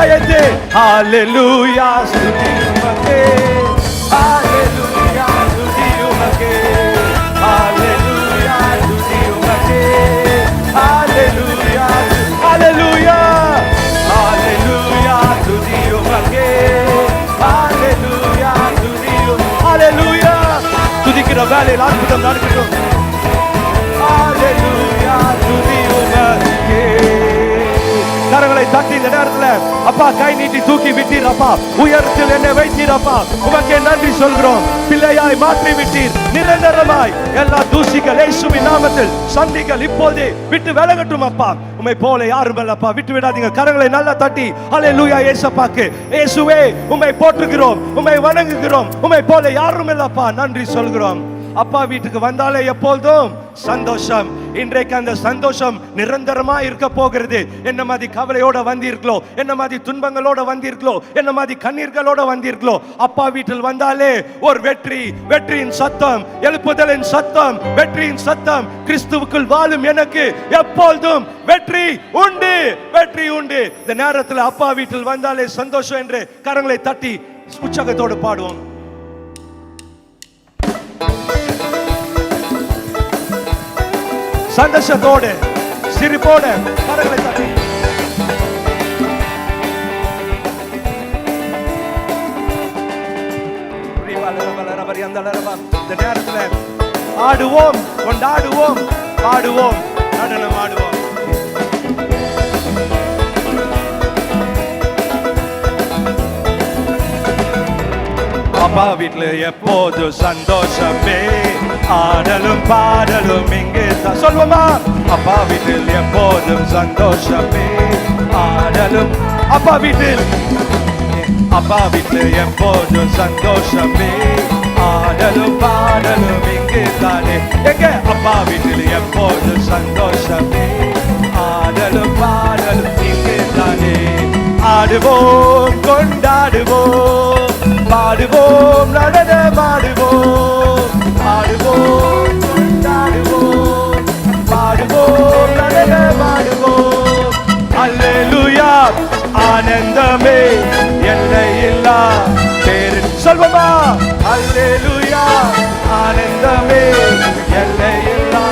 கையெழுத்து. ஹalleluya ஸ்துதி உமக்கே, ஹalleluya ஸ்துதி உமக்கே, ஹalleluya ஸ்துதி உமக்கே, ஹalleluya ஹalleluya ஹalleluya ஸ்துதி உமக்கே, ஹalleluya ஸ்துதி ஹalleluya. துதிக்கிற வேளையில் அற்புதம் நடக்கட்டும். ஹalleluya ஸ்துதி உமக்கே. கரங்களை தட்டி இந்த நேரத்தில் அப்பா கை நீட்டி தூக்கி விட்டீர் அப்பா, உயரத்தில் என்னை வைத்தீர் அப்பா, உமக்கே நன்றி சொல்கிறோம். பிள்ளையாய் மாற்றி விட்டீர் நிரந்தரமாய். எல்லா தூசிகள் இயேசுவின் நாமத்தில் சந்திகள் இப்போதே விட்டு விலகட்டும் அப்பா. உம்மை போல யாரும் இல்ல அப்பா, விட்டு விடாதீங்க. கரங்களை நல்லா தட்டி ஹalleluya இயேசுப்பாக்கு. இயேசுவே உம்மை போற்றுகிறோம், உம்மை வணங்குகிறோம். உம்மை போல யாரும் இல்லப்பா, நன்றி சொல்கிறோம். அப்பா வீட்டுக்கு வந்தாலே எப்பொழுதும் சந்தோஷம். இன்றைக்கு அந்த சந்தோஷம் நிரந்தரமா இருக்க போகிறது. என்ன மாதிரி கவலையோட வந்தீர்களோ, என்ன மாதிரி துன்பங்களோட வந்தீர்களோ, என்ன மாதிரி கண்ணீர்களோட வந்தீர்களோ, அப்பா வீட்டில் வந்தாலே ஒரு வெற்றி, வெற்றியின் சத்தம், எழுப்புதலின் சத்தம், வெற்றியின் சத்தம். கிறிஸ்துவுக்குள் வாழும் எனக்கு எப்பொழுதும் வெற்றி உண்டு, வெற்றி உண்டு. இந்த நேரத்தில் அப்பா வீட்டில் வந்தாலே சந்தோஷம் என்று கரங்களை தட்டி உற்சாகத்தோடு பாடுவோம். சந்தோஷத்தோடு சிரிப்போடு கரங்களை தட்டி இந்த நேரத்தில் ஆடுவோம், கொண்டாடுவோம், பாடுவோம், நடனம் ஆடுவோம். அப்பா வீட்டுல எப்போது சந்தோஷமே, ஆடலும் பாடலும் இங்கே சொல்லுவோமா? அப்பா வீட்டில் எப்போதும் சந்தோஷமே, ஆடலும். அப்பா வீட்டில், அப்பா வீட்டில் எப்போதும் சந்தோஷமே, ஆடலும் பாடலும் இங்கே தானே. எங்க அப்பா வீட்டில் எப்போதும் சந்தோஷமே, ஆடலும் பாடலும் இங்கே தானே. ஆடுவோம், கொண்டாடுவோம், பாடுவோம், நடனமாடுவோம், ஆடுவோம், கொண்டாடுவோம், பாடுவோம், நடனமாடுவோம். அல்லேலூயா ஆனந்தமே எல்லையில்லா பேரு சொல்வமா? அல்லேலூயா ஆனந்தமே எல்லையில்லா.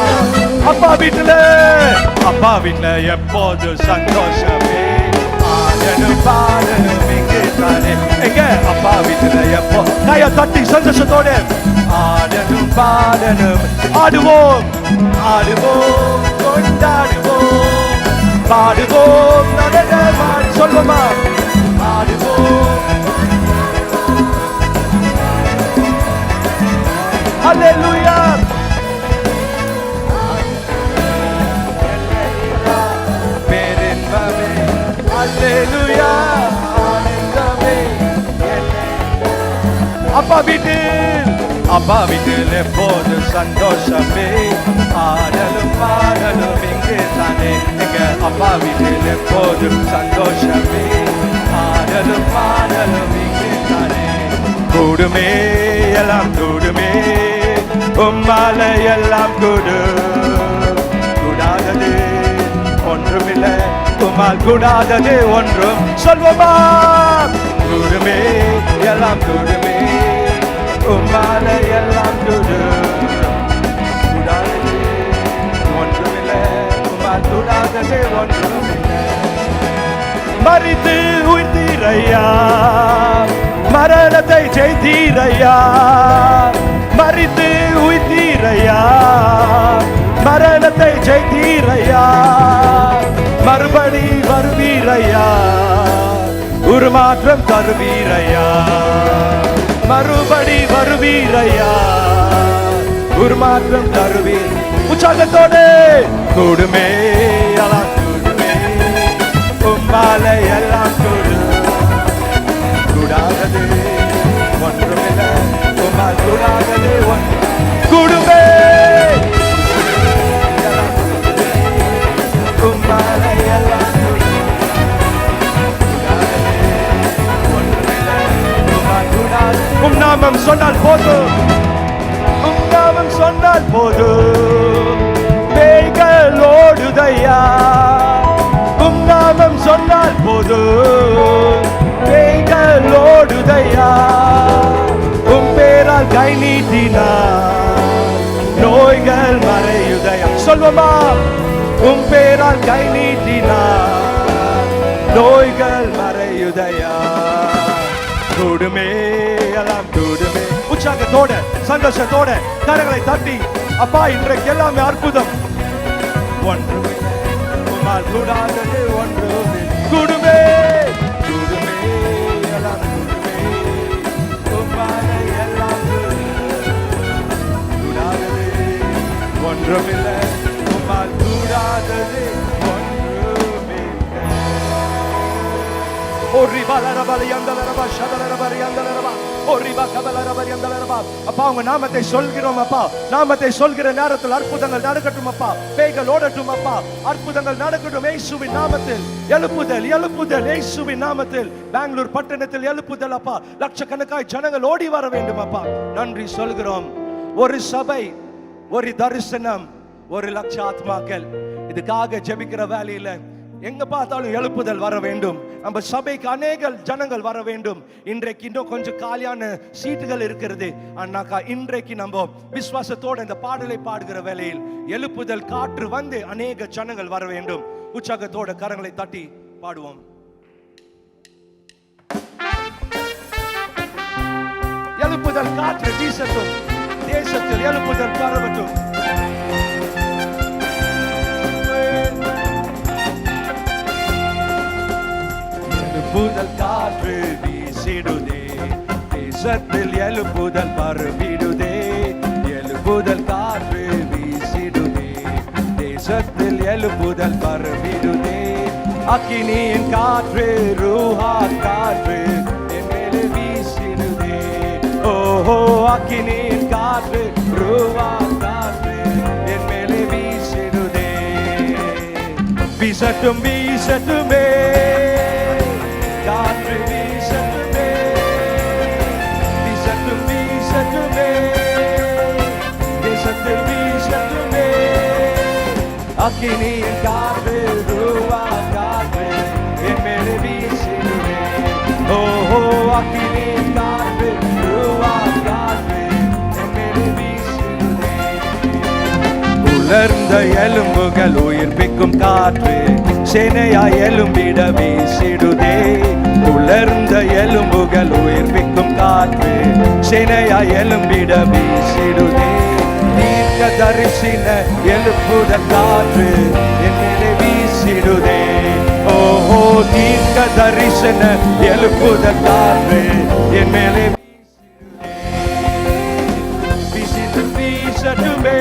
அப்பா வீட்டுல, அப்பா வீட்டுல எப்போது சந்தோஷமே, ஆடலும் பாடலும் இங்கே தானே. எங்க அப்பா வீட்டுல எப்போ கைய தட்டி சந்தோஷத்தோடு ஆடலும் பாடலும். ஆடுவோம், ஆடுவோம், கொண்டாடுவோம், பாடுவோம், நடனமாடி சொல்லுமா? ஆடுவோம். அல்லேலூயா பேரின்பமே, அல்லேலூயா ஆனந்தமே. அப்பா வீட்டில், அப்பா வீட்டில் எப்போது சந்தோஷமே, ஆடலும் பாடலும் இங்கே தானே. எங்க அப்பா வீட்டில் எப்போதும் சந்தோஷமே, ஆடலும் பாடலும் இங்கே தானே. கூடுமே எல்லாம் கூடுமே, உம்மால எல்லாம் கூடு, கூடாதது ஒன்றுமில்லை, உம்மால் கூடாதது ஒன்றும் சொல்வோமா? கூடுமே எல்லாம் கூடுமே, உம்மால எல்லாம் கூடு, கூடாதது ஒன்றுமில்லை, உம்மால் கூடாதது ஒன்றுமில்லை. மரித்து உயிர்த்தீரையா, மரணத்தை ஜெயித்தீரையா, மரித்து உயிர்த்தீரையா, மரணத்தை ஜெயித்தீரையா. மறுபடி வருவீரையா, உருமாற்றம் தருவீரையா, மறுபடி வருவீரையா, உருமாற்றம் தருவீர். உற்சாகத்தோடு கூடுமே எல்லாம் கூடுமே, உம்மால எல்லாம் கூடு, கூடாதது ஒன்றுமில்லை, உம்மால் கூடாதது ஒன்று கூடுமே. உம்மால எல்லாம் உம் நாமம் சொன்னால் போதும், உம் நாமம் சொன்னால் போதும், பேய்கள் ஓடுதையா. உம் நாமம் சொன்னால் போதும், கை நீட்டினார் நோய்கள் மறையுதையா. சொல்வோமா? உம் பேரால் கை நீட்டினார் நோய்கள் மறையுதையா. கூடுமே எல்லாம் கூடுமே. உற்சாகத்தோட சந்தோஷத்தோட கரங்களை தட்டி அப்பா இன்றைக்கு எல்லாமே அற்புதம். ஒன்றுமே உம்மால் கூடாதது ஒன்றுமே. கூடுமே கூடுமே எல்லாம் கூடுமே. உம்மால் எல்லாம் கூடாதது ஒன்றுமில்லை. உம்மால் கூடாதது ஒன்றுமே. அப்பா உங்க நாமத்தை சொல்கிறோம் அப்பா. நாமத்தை சொல்கிற நேரத்தில் அற்புதங்கள் நடக்கட்டும் அப்பா. பேய்கள் ஓடட்டும் அப்பா. அற்புதங்கள் நடக்கட்டும் இயேசுவின் நாமத்தில். எழுப்புதல் எழுப்புதல் இயேசுவின் நாமத்தில். பெங்களூர் பட்டணத்தில் எழுப்புதல் அப்பா. லட்சக்கணக்காய் ஜனங்கள் ஓடி வர வேண்டும் அப்பா. நன்றி சொல்கிறோம். ஒரு சபை, ஒரு தரிசனம், 1,00,000 ஆத்மாக்கள். இதுக்காக ஜெபிக்கிற வேலையில எங்க பார்த்தாலும் எழுப்புதல் வர வேண்டும். நம்ம சபைக்கு அநேக ஜனங்கள் வர வேண்டும். இன்றைக்கு இன்னும் கொஞ்சம் காலியான சீட்டுகள் இருக்கிறது. அண்ணாக்கா இன்றைக்கு நம்ம விசுவாசத்தோட இந்த பாடலை பாடுகிற வேளையில் எழுப்புதல் காற்று வந்து அநேக ஜனங்கள் வர வேண்டும். உற்சாகத்தோட கரங்களை தட்டி பாடுவோம். எழுப்புதல் காற்று வீசட்டும். தேசத்தில் எழுப்புதல் பரவட்டும். எழுப்புதல் காற்று வீசிடுதே. தேசத்தில் எழுப்புதல் பரவிடுதே. எழுப்புதல் காற்று வீசிடுதே. தேசத்தில் எழுப்புதல் பரவிடுதே. அக்கினியின் காற்று ரூஹா காற்று என் மேலே வீசிடுதே. ஓஹோ அக்கினியின் காற்று ரூஹா காற்று என் மேலே வீசிடுதே. வீசட்டும் வீசட்டுமே காற்று வீசட்டுமே. வீசட்டும் வீசட்டுமே தேசத்தில் வீசட்டுமே. அக்கினியின் காற்று ரூவா காற்று என் மேலே வீசிடுமே. ஓஹோ அக்கினியின் காற்று ரூவா காற்று என் மேலே வீசிடுமே. உலர்ந்த எலும்புகள் உயிர்ப்பிக்கும் காற்று சேனையாய் எலும்பிட வீசிடுதே. உலர்ந்த எலும்புகள் உயிர்ப்பிக்கும் காற்று சேனையாய் எலும்பிட வீசிடுதே. தீர்க்க தரிசன எழுப்புதல் காற்று என் மேலே வீசிடுதே. ஓஹோ தீர்க்க தரிசன எழுப்புதல் காற்று என் மேலே வீசிடுதே. வீசிட்டு வீசட்டுமே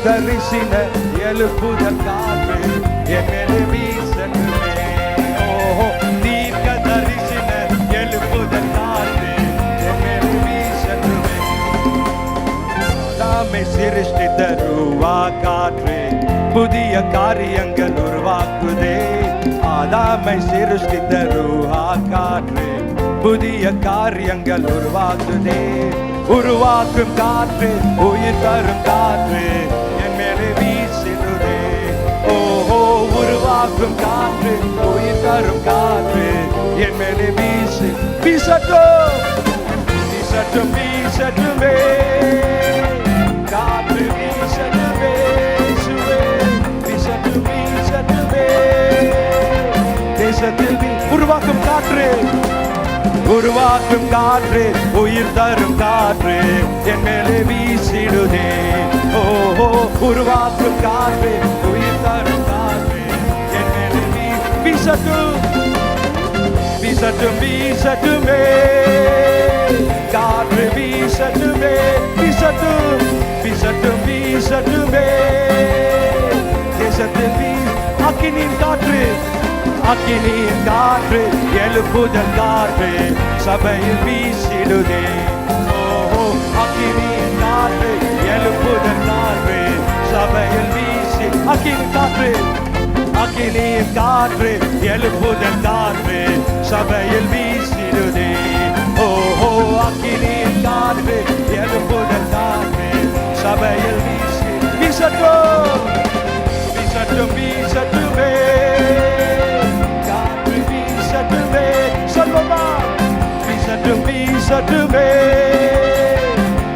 தரிசன எழுப்புதல் காற்று என் மேலே வீசட்டுமே. ஓஹோ தீர்க்க தரிசன எழுப்புதல் காற்று என் மேலே வீசட்டுமே. தாமே சிருஷ்டித்த ரூவா காற்று புதிய காரியங்கள் உருவாக்குதே. ஆதாமை சிருஷ்டித்த ரூஹா காற்று புதிய காரியங்கள் உருவாக்குதே. உருவாக்கும் காற்று உயிர் தரும் காற்று என் மேலே வீசிடுதே. ஓஹோ உருவாக்கும் காற்று உயிர் தரும் காற்று என் மேலே வீசு. வீசட்டும் வீசட்டும் வீசட்டுமே காற்று வீசட்டுமே. வீசட்டும் வீசட்டுமே தேசத்தில் உருவாக்கும் காற்று. உருவாக்கும் காற்று உயிர் தரும் காற்று என் மேலே வீசிடுதே. ஓஹோ உருவாக்கும் காற்று உயிர் தரும் காற்று என் மேலே வீசட்டும் வீசட்டும் வீசட்டுமே காற்று வீசட்டுமே. வீசட்டும் வீசட்டும் வீசட்டுமே தேசத்தில் அக்கினியின் காற்று. அக்கினியின் காற்று எழுப்புதல் காற்று சபையில் வீசிடுதே. ஓஹோ அக்கினியின் காற்று எழுப்புதல் காற்று சபையில் வீசி. அக்கினி காற்று அக்கினியின் காற்று எழுப்புதல் காற்று சபையில் வீசிடுதே. ஓஹோ அக்கினியின் காற்று எழுப்புதல் காற்று சபையில் வீசி. வீசட்டும் வீசட்டுமே.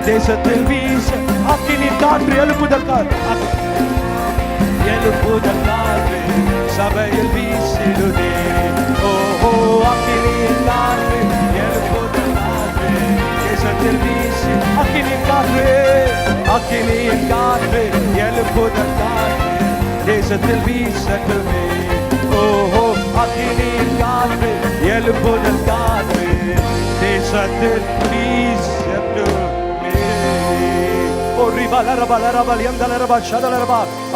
தேசத்தில் வீச அக்கினி காற்று எழுப்புதல் எழுப்புதல் காற்று சபையில் வீசிடுதே. ஓஹோ அக்கினியின் காற்று எழுப்புதல் காற்று தேசத்தில் வீசி அக்கினியின் காற்று எழுப்புதல் காற்று தேசத்தில் வீசட்டுமே. ஓஹோ அக்கினியின் காற்று எழுப்புதல் காற்று தேசத்தில் வீசட்டுமே.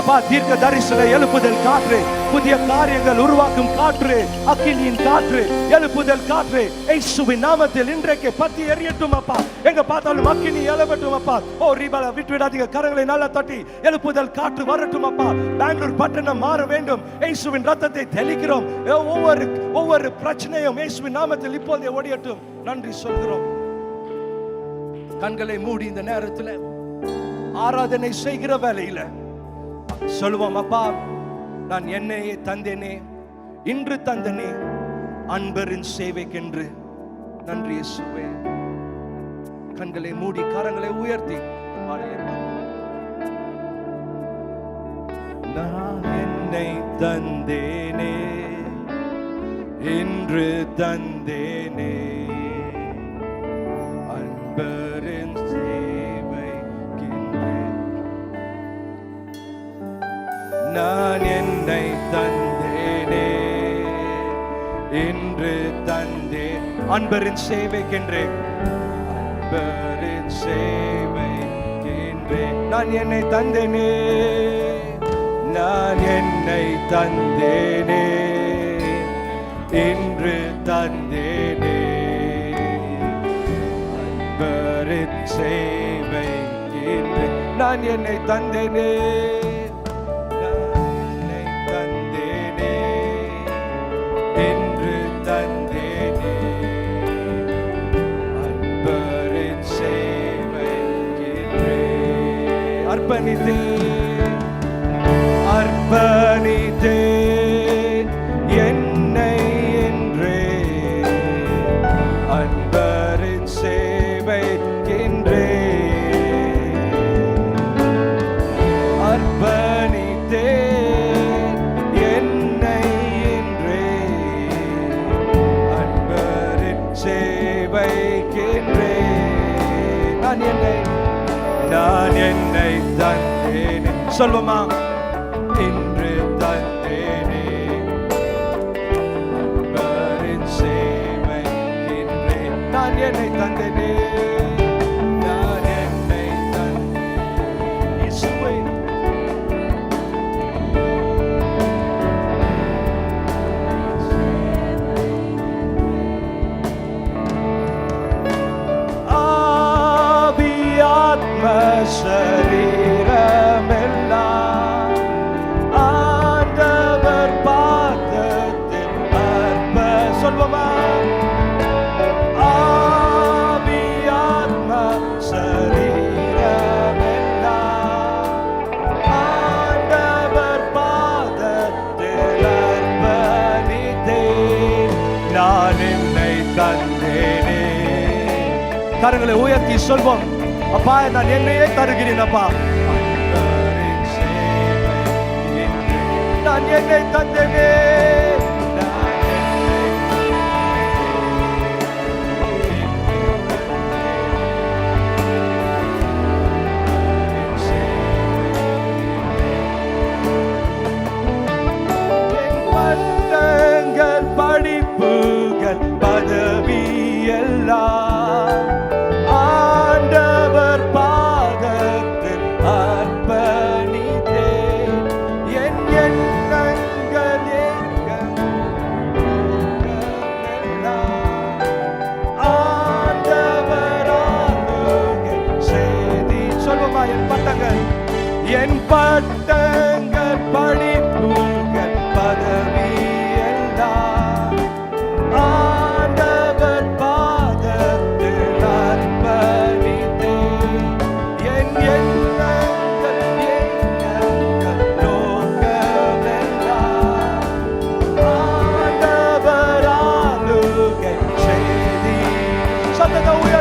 அப்பா தீர்க்க தரிசன எழுப்புதல் காற்று, புதிய காரியங்கள் உருவாக்கும் காற்று, அக்கினியின் காற்று, எழுப்புதல் காற்று இயேசுவின் நாமத்தில் இன்றைக்கு பத்தி எரியட்டும் அப்பா. எங்க பார்த்தாலும் அக்கினி எழுப்பட்டும் அப்பா. ஓ ரிபல விட்டு விடாதீங்க, கரங்களை நல்லா தட்டி எழுப்புதல் காற்று வரட்டும் அப்பா. பெங்களூர் பட்டணம் மாற வேண்டும். இயேசுவின் ரத்தத்தை தெளிக்கிறோம். ஒவ்வொரு பிரச்சனையும் இயேசுவின் நாமத்தில் இப்போதே ஓடியட்டும். நன்றி சொல்கிறோம். கண்களை மூடி இந்த நேரத்தில் ஆராதனை செய்கிற வேளையில சொல்லுவோம், அப்பா நான் என்னையே தந்தேனே, இன்று தந்தனே அன்பரின் சேவைக்கென்று நன்றி இயேசுவே. கண்களை மூடி கரங்களை உயர்த்தி நான் என்னை தந்தேனே, இன்று தந்தேனே அன்பரின் நான் என்னை தந்தேனே, இன்று தந்தேன் அன்பரின் சேவைக்கென்றே, அன்பரின் சேவைக்கென்றே நான் என்னை தந்தேனே, நான் என்னை தந்தேனே, இன்று தந்தேனே அன்பரின் சேவைக்கென்றே நான் என்னை தந்தேனே, அர்ப்பணித்தேன் என்னை என்றே அன்பரின் சேவைக்கென்றே, அர்ப்பணித்தேன் என்னை என்றே அன்பரின் சேவைக்கென்றே நான் என்னை தந்தேனே. சொல்லுமா, இன்று தந்தேனே அன்பரின் சேவைக்கென்றே நான் என்னை தந்தேனே, நான் என்னை தந்தேனே இயேசுவே. சரீரமெல்லாம் ஆண்டவர் பாதத்தில் சொல்வமா, ஆவி ஆத்மா சரீரமெல்லாம் ஆண்டவர் பாதத்தில் அர்ப்பணித்தேன், நான் என்னை தந்தேனே. கரங்களை உயர்த்தி சொல்வோம், அப்பா நான் என்னையே தருகிறேன் அப்பா, நான் என்னை தந்தேனே, என் பட்டங்கள் படிப்புகள் பதவி எல்லாம் ஆண்டவர் பாதத்தில் அர்ப்பணித்தேன், என் எண்ணங்கள் ஆண்டவர் ஆளுகை செய்தி. சொல்லுமா, என் பட்டங்கள் படிப்புகள் பதவி எல்லாம் ஆண்டவர் பாதத்தில் அர்ப்பணித்தேன், என் எண்ணங்கள் நோக்கமெல்லாம் ஆண்டவர் ஆளுகை செய்தி. சத்தத்தை உயர்த்தி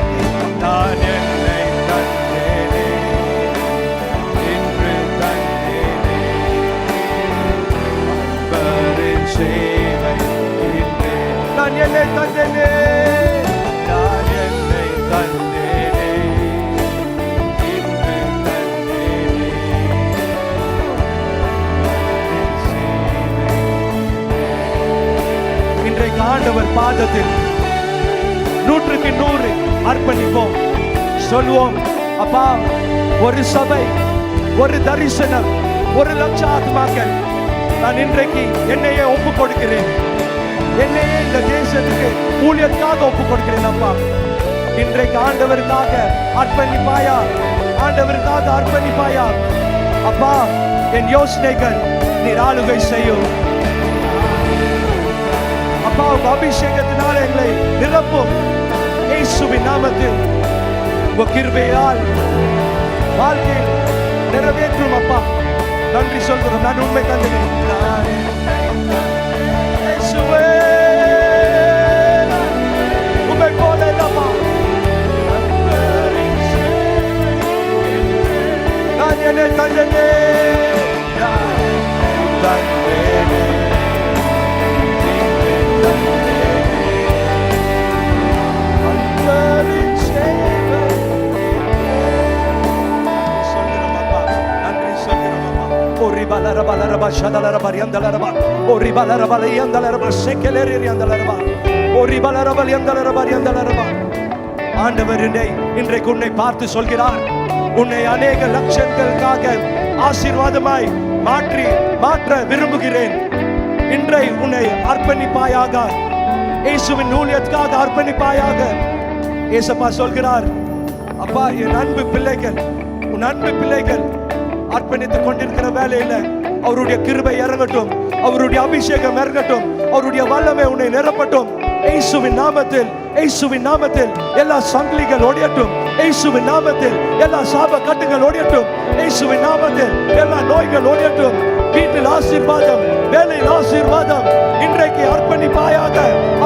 பாதத்தில் 100க்கு 100 அர்ப்பணிப்போம். சொல்வோம், அப்பா, ஒரு சபை, ஒரு தரிசனம், 1,00,000 ஆத்மாக்கள். நான் இன்றைக்கு என்னையே ஒப்பு கொடுக்கிறேன். என்னையே இந்த தேசத்துக்கு ஊழியத்துக்காக ஒப்பு கொடுக்கிறேன். அப்பா, இன்றைக்கு ஆண்டவருக்காக அர்ப்பணிப்பாயா? ஆண்டவருக்காக அர்ப்பணிப்பாயா? அப்பா, என் யோசனைகள் நீர் ஆளுகை செய்யும். அப்பா, உங்க அபிஷேகத்தினால எங்களை நிரப்பும். இயேசுவின் நாமத்தில் உங்க கிருபையால் வாழ்க்கையில் நிறைவேற்றும். அப்பா, நன்றி சொல்கிறோம். நான் உண்மை தந்துகிறேன். உண்மை போல இல்லப்பா, நான் என்னை தந்தனே. ஆண்டவர் இன்றைக்கு உன்னை பார்த்து சொல்கிறார், உன்னை அநேக லட்சங்களுக்காக ஆசீர்வாதமாய் மாற்ற விரும்புகிறேன். இன்றை உன்னை அர்ப்பணிப்பாயாக, இயேசுவின் ஊழியத்துக்காக அர்ப்பணிப்பாயாக. ஏசப்பா சொல்கிறார், அப்பா, என் அன்பு பிள்ளைகள், உன் அன்பு பிள்ளைகள் அர்ப்பணித்துக் கொண்டிருக்கிற வேலையில அவருடைய கிருபை இறங்கட்டும், அவருடைய அபிஷேகம் இறங்கட்டும், அவருடைய வல்லமை உன்னை நிரப்பட்டும். இயேசுவின் நாமத்தில், இயேசுவின் நாமத்தில் எல்லா சங்கிலிகள் ஒடியட்டும். இயேசுவின் நாமத்தில் எல்லா சாப கட்டுகள் ஒடியட்டும். இயேசுவின் நாமத்தில் எல்லா நோய்கள் ஒடியட்டும். வீட்டில் ஆசீர்வாதம், வேலையில் ஆசீர்வாதம். இன்றைக்கு அர்ப்பணிப்பாயாக,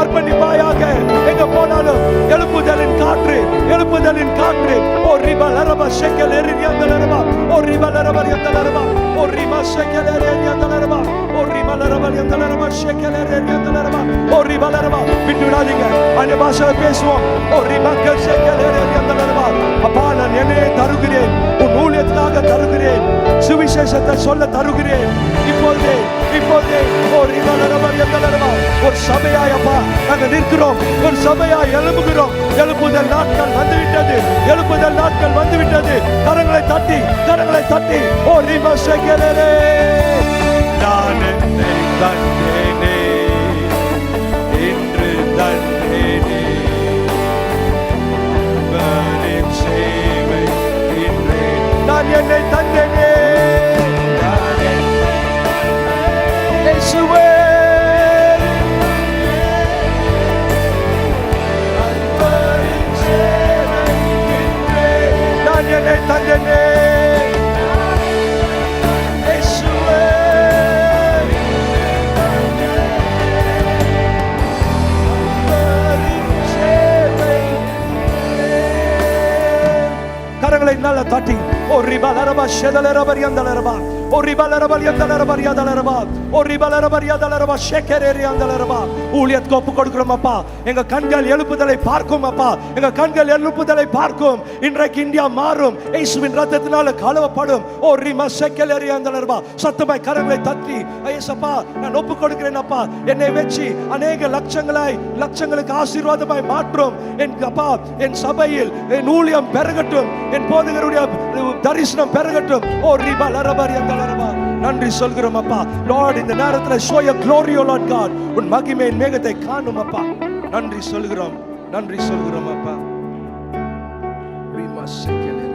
அர்ப்பணிப்பாயாக. எங்க போனாலும் எழுப்புதலின் காற்று, எழுப்புதலின் காற்று. ஓ ரிபல் அரபா ஷெக்கல் எரியாந்தல் அரபா, ஓ ரிபல் அரபா யந்தல் அரபா, ஓ ரிமா ஷெக்கல் எரியாந்தல் அரபா, ஓ ரிபல் அரபா யந்தல் அரபா ஷெக்கல் எரியாந்தல் அரபா, ஓ ரிபல் அரபா. விட்டு விடாதீங்க, அந்த பாஷையில பேசுவோம். ஓ ரிபல் ஷெக்கல் எரியாந்தல் அரபா. அப்பா, நான் என்னையே தருகிறேன், உன் ஊழியத்துக்காக தருகிறேன், சுவிசேஷத்தை சொல்ல தருகிறேன். இப்பொழுதே ஓ ரிபல் அரபா யந்தல் அரபா. ஒரு சபையாயப்பா நாங்கள் நிற்கிறோம், ஒரு சபையாய் எழும்புகிறோம். எழுப்புதல் நாட்கள் வந்துவிட்டது, எழுப்புதல் நாட்கள் வந்துவிட்டது. கரங்களை தட்டி, கரங்களை தட்டி. ஓ ரிபா ஷெக்கலே, நான் என்னை தந்தேனே, இன்று தந்தேனே, சேவை இன்றே நான் என்னை தந்தேனே. இயேசுவே, நான் என்னை தந்தேனே. கரங்களை நல்ல தட்டி. ஓ ரிபல் அரபா ஷெதல் அரபா யந்தல் அரபா, ஓ ரிபல் அரபா யந்தல் அரபா யதல் அரபா, ஓ ரிபல் அரபா யதல் அரபா ஷெக்கர் யந்தல் அரபா. ஊழியத்துக்கு ஒப்பு கொடுக்கிறோம் அப்பா. எங்க கண்கள் எழுப்புதலை பார்க்கும் அப்பா, எங்க கண்கள் எழுப்புதலை பார்க்கும். இன்றைக்கு இந்தியா மாறும், இயேசுவின் ரத்தத்தினால கழுவப்படும். ஓ ரிமா ஷெக்கல் யந்தல் அரபா. சத்தமாய் கரங்களை தட்டி, ஐயேசப்பா, நான் ஒப்பு கொடுக்கிறேன் அப்பா. என்னை வெச்சி அநேக லட்சங்களுக்கு ஆசீர்வாதமாய் மாற்றும். என் அப்பா, என் சபையில் என் ஊழியம் பெருகட்டும், என் போதகருடைய தரிசனம் பெருகட்டும். ஓ ரிபல் அரபா யந்தல் அரபா. நன்றி சொல்கிறோம் அப்பா. லார்ட், இந்த நேரத்தில் show your glory, O Lord God. உன் மகிமையின் மேகத்தை காணும் அப்பா. நன்றி சொல்கிறோம், நன்றி சொல்கிறோம் அப்பா. We must secure it.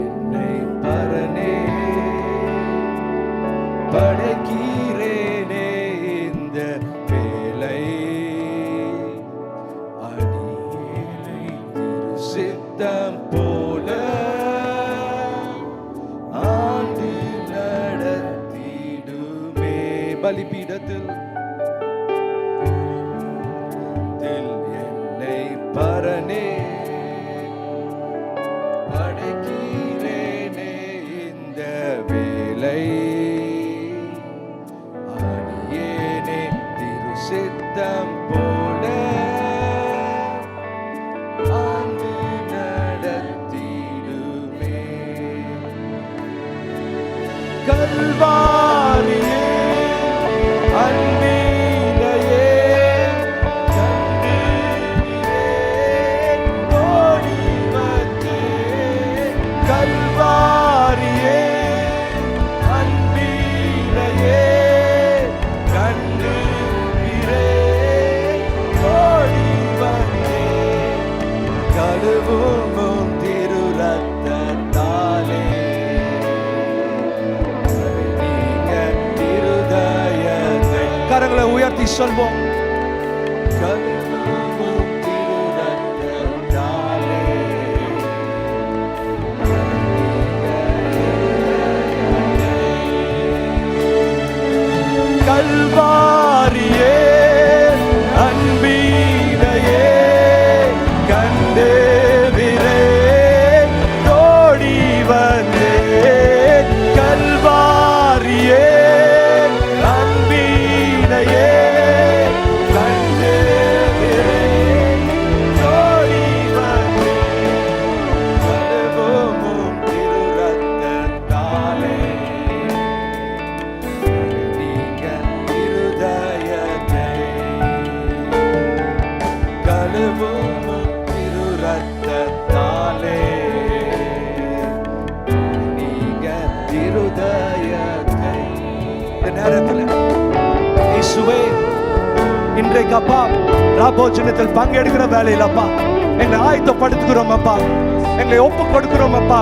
என்னை பரனே படைக்கிறேனே இந்த வேலை, அடியேனை சித்தம் போல ஆண்டு நடத்திடுமே. பலிபீடத்தில் என்னை பரனே படைக்கிறேனே இந்த வேலை, சித்தம் போல ஆண்டு நடத்திடுமே. சொல்வோம். கல்வாரியே அன்பீனையே கண்டே விரே ஓடி வந்தே. கல்வாரியே அன்பீனையே கண்டே விரே ஓடி வந்தே. கழுவும் திருரத்தத்தாலே இன்றைக்கு அப்பா ராபோஜனத்தில் பங்கெடுக்கிற வேலையில் அப்பா எங்களை ஆயத்தப்படுத்துகிறோம் அப்பா, எங்களை ஒப்பு கொடுக்கிறோம் அப்பா.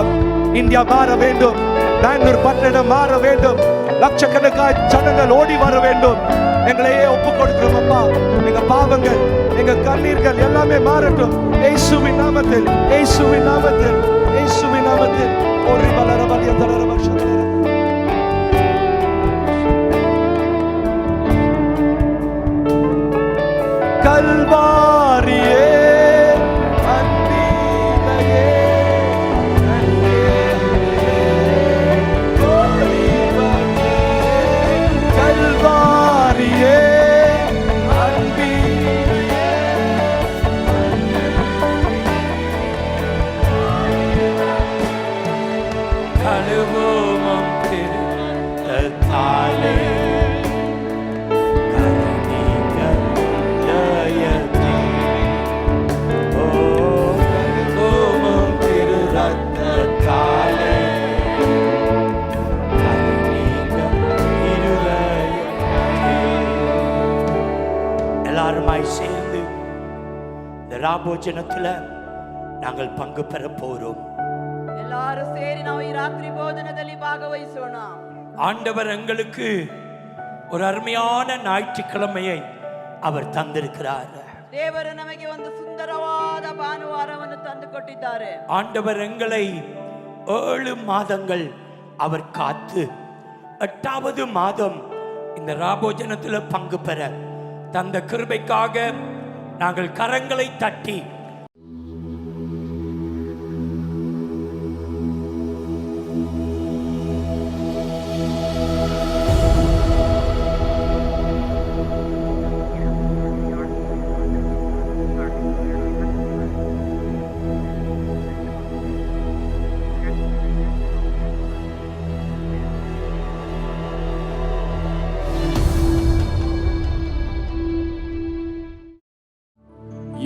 இந்தியா மாற வேண்டும், பெங்களூர் பட்டணம் மாற வேண்டும், லட்சக்கணக்கான ஜனங்கள் ஓடி வர வேண்டும். எங்களையே ஒப்பு கொடுக்கிறோம் அப்பா. எங்க பாவங்கள், எங்க கண்ணீர்கள் எல்லாமே மாறட்டும் இயேசுவின் நாமத்தில், இயேசுவின் நாமத்தில், இயேசுவின் நாமத்தில். ஒரு வளர வலிய தளர வருஷம் கல்வாரியே அன்பீனையே கல்வாரியே அன்பீனையே கழுவும் திருரத்தத்தாலே சேர்ந்து இந்த ராபோஜனத்துல நாங்கள் பங்கு பெற போறோம். எல்லாரும் ಸೇರಿ ನಾವು ಈ ರಾತ್ರಿ ಭೋಜನದಲ್ಲಿ ಭಾಗವಹಿಸೋಣ. ஆண்டவர் எங்களுக்கு ஒரு அருமையான ஞாயிற்றுக்கிழமையை அவர் தந்திருக்கிறார். ದೇವರು ನಮಗೆ ಒಂದು ಸುಂದರವಾದ ಭಾನುವಾರವನ್ನು ತಂದುಕೊಟ್ಟಿದ್ದಾರೆ. ஆண்டவர் எங்களை 7 மாதங்கள் அவர் காத்து 8வது மாதம் இந்த ராபோஜனத்துல பங்கு பெற தந்த கிருபைக்காக நாங்கள் கரங்களை தட்டி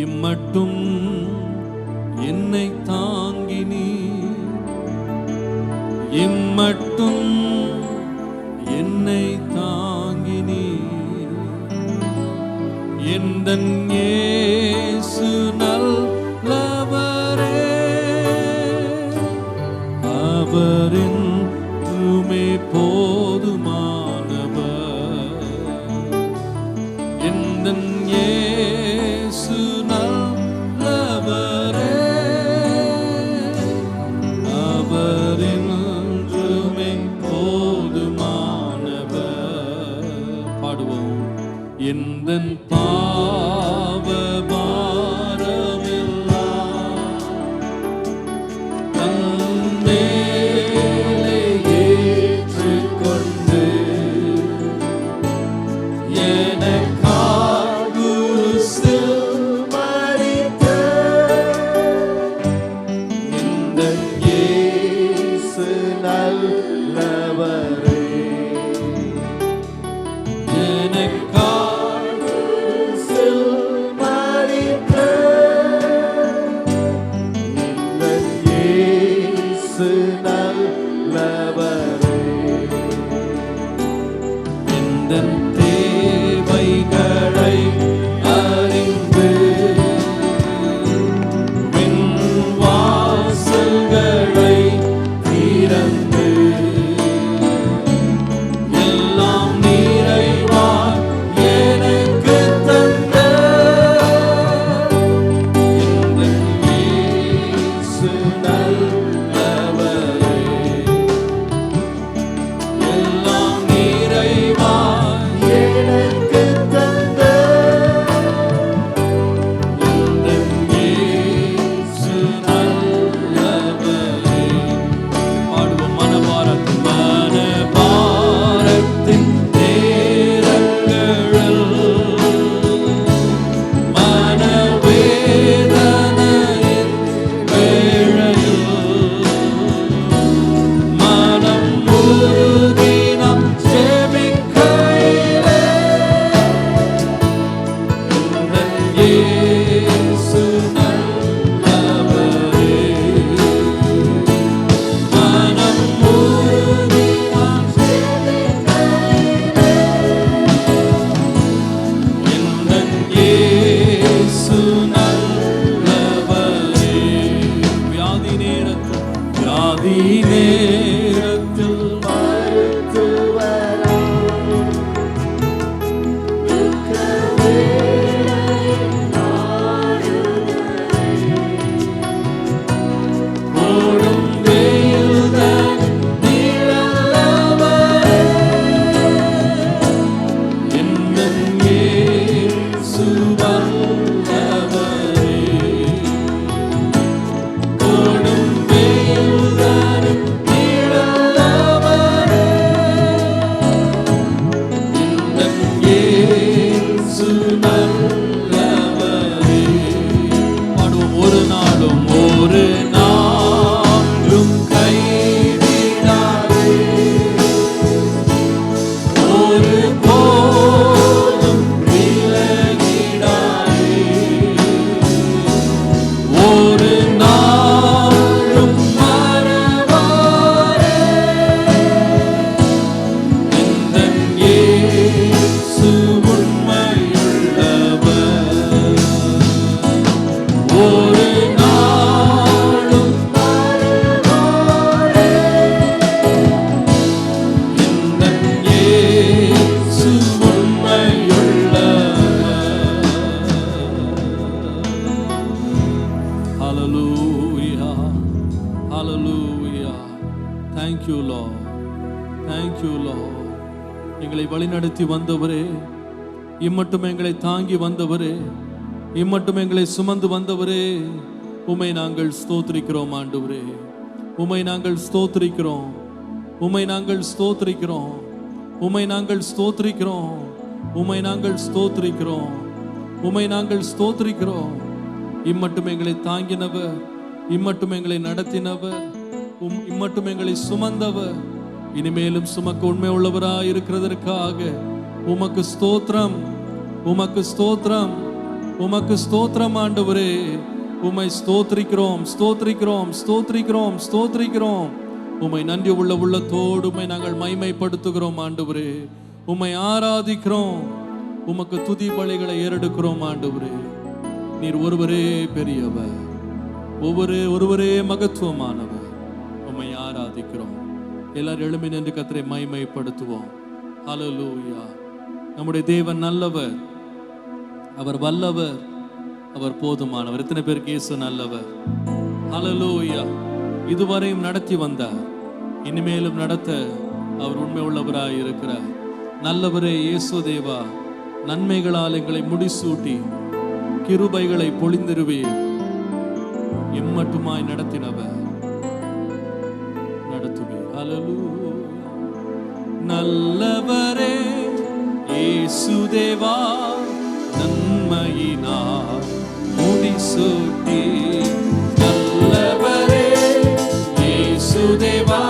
இம்மட்டும் என்னை தாங்கினீ, இம்மட்டும் என்னை தாங்கினீ, எந்தன் இயேசு நல்லவரே, அவரென்றுமே போதுமானவர், எந்தன் இயேசு நல்லவரே, அவரென்றுமே போதுமானவர். பாடுவோம். எந்தன் பாவ பாரமெல்லாம் தன்மேலே ஏற்றுக்கொண்டு எனக்காக குருசில் மரித்த இந்த இயேசு நல்லவரே, எனக்காக குருசில் மரித்த இந்த இயேசு நல்லவரே, எந்தன் தேவைகளை அறிந்து விண்வாசல்களை திறந்து எல்லாம் நிறைவாய் எனக்கு எங்களை வழிநடத்தி வந்தவரே, இம்மட்டும் எங்களை தாங்கி வந்தவரே, இம்மட்டும் எங்களை சுமந்து வந்தவரே, உம்மை நாங்கள் ஸ்தோத்திரிக்கிறோம் ஆண்டவரே. உம்மை நாங்கள் ஸ்தோத்திரிக்கிறோம், உம்மை நாங்கள் ஸ்தோத்திரிக்கிறோம், உம்மை நாங்கள் ஸ்தோத்திரிக்கிறோம், உம்மை நாங்கள் ஸ்தோத்திரிக்கிறோம், உம்மை நாங்கள் ஸ்தோத்திரிக்கிறோம். இம்மட்டும் எங்களை தாங்கினவர், இம்மட்டும் எங்களை நடத்தினவர், இம்மட்டும் எங்களை சுமந்தவர், இனிமேலும் சுமக்க உண்மை உள்ளவராய் இருக்கிறதற்காக உமக்கு ஸ்தோத்திரம், உமக்கு ஸ்தோத்திரம், உமக்கு ஸ்தோத்திரம் ஆண்டவரே. உம்மை ஸ்தோத்திரிக்கிறோம், ஸ்தோத்திரிக்கிறோம், ஸ்தோத்திரிக்கிறோம், ஸ்தோத்திரிக்கிறோம். உம்மை நன்றி உள்ள உள்ளத்தோடு உம்மை நாங்கள் மைமைப்படுத்துகிறோம் ஆண்டவரே. உம்மை ஆராதிக்கிறோம், உமக்கு துதி பலிகளை ஏறெடுக்கிறோம் ஆண்டவரே. நீர் ஒருவரே பெரியவர், ஒருவரே மகத்துவமானவர். உம்மை ஆராதிக்கிறோம். எல்லாரும் எழும்பி நின்று கர்த்தரை மைமைப்படுத்துவோம். ஹல்லேலூயா. நம்முடைய தேவன் நல்லவர், அவர் வல்லவர், அவர் போதுமானவர். எத்தனை பேருக்கு இயேசு நல்லவர்? ஹல்லேலூயா. இதுவரையும் நடத்தி வந்தார், இனிமேலும் நடத்த அவர் உண்மை உள்ளவராய் இருக்கிறார். நல்லவரே இயேசு தேவா, நன்மைகளால் எங்களை முடிசூட்டி கிருபைகளை பொழிந்திருவீர். இம்மட்டுமாய் நடத்தினவர் நடத்துவீர். ஹல்லேலூயா. நல்லவரே இயேசு தேவா, நன்மையினால் முடிசூட்டி. நல்லவரே இயேசு தேவா,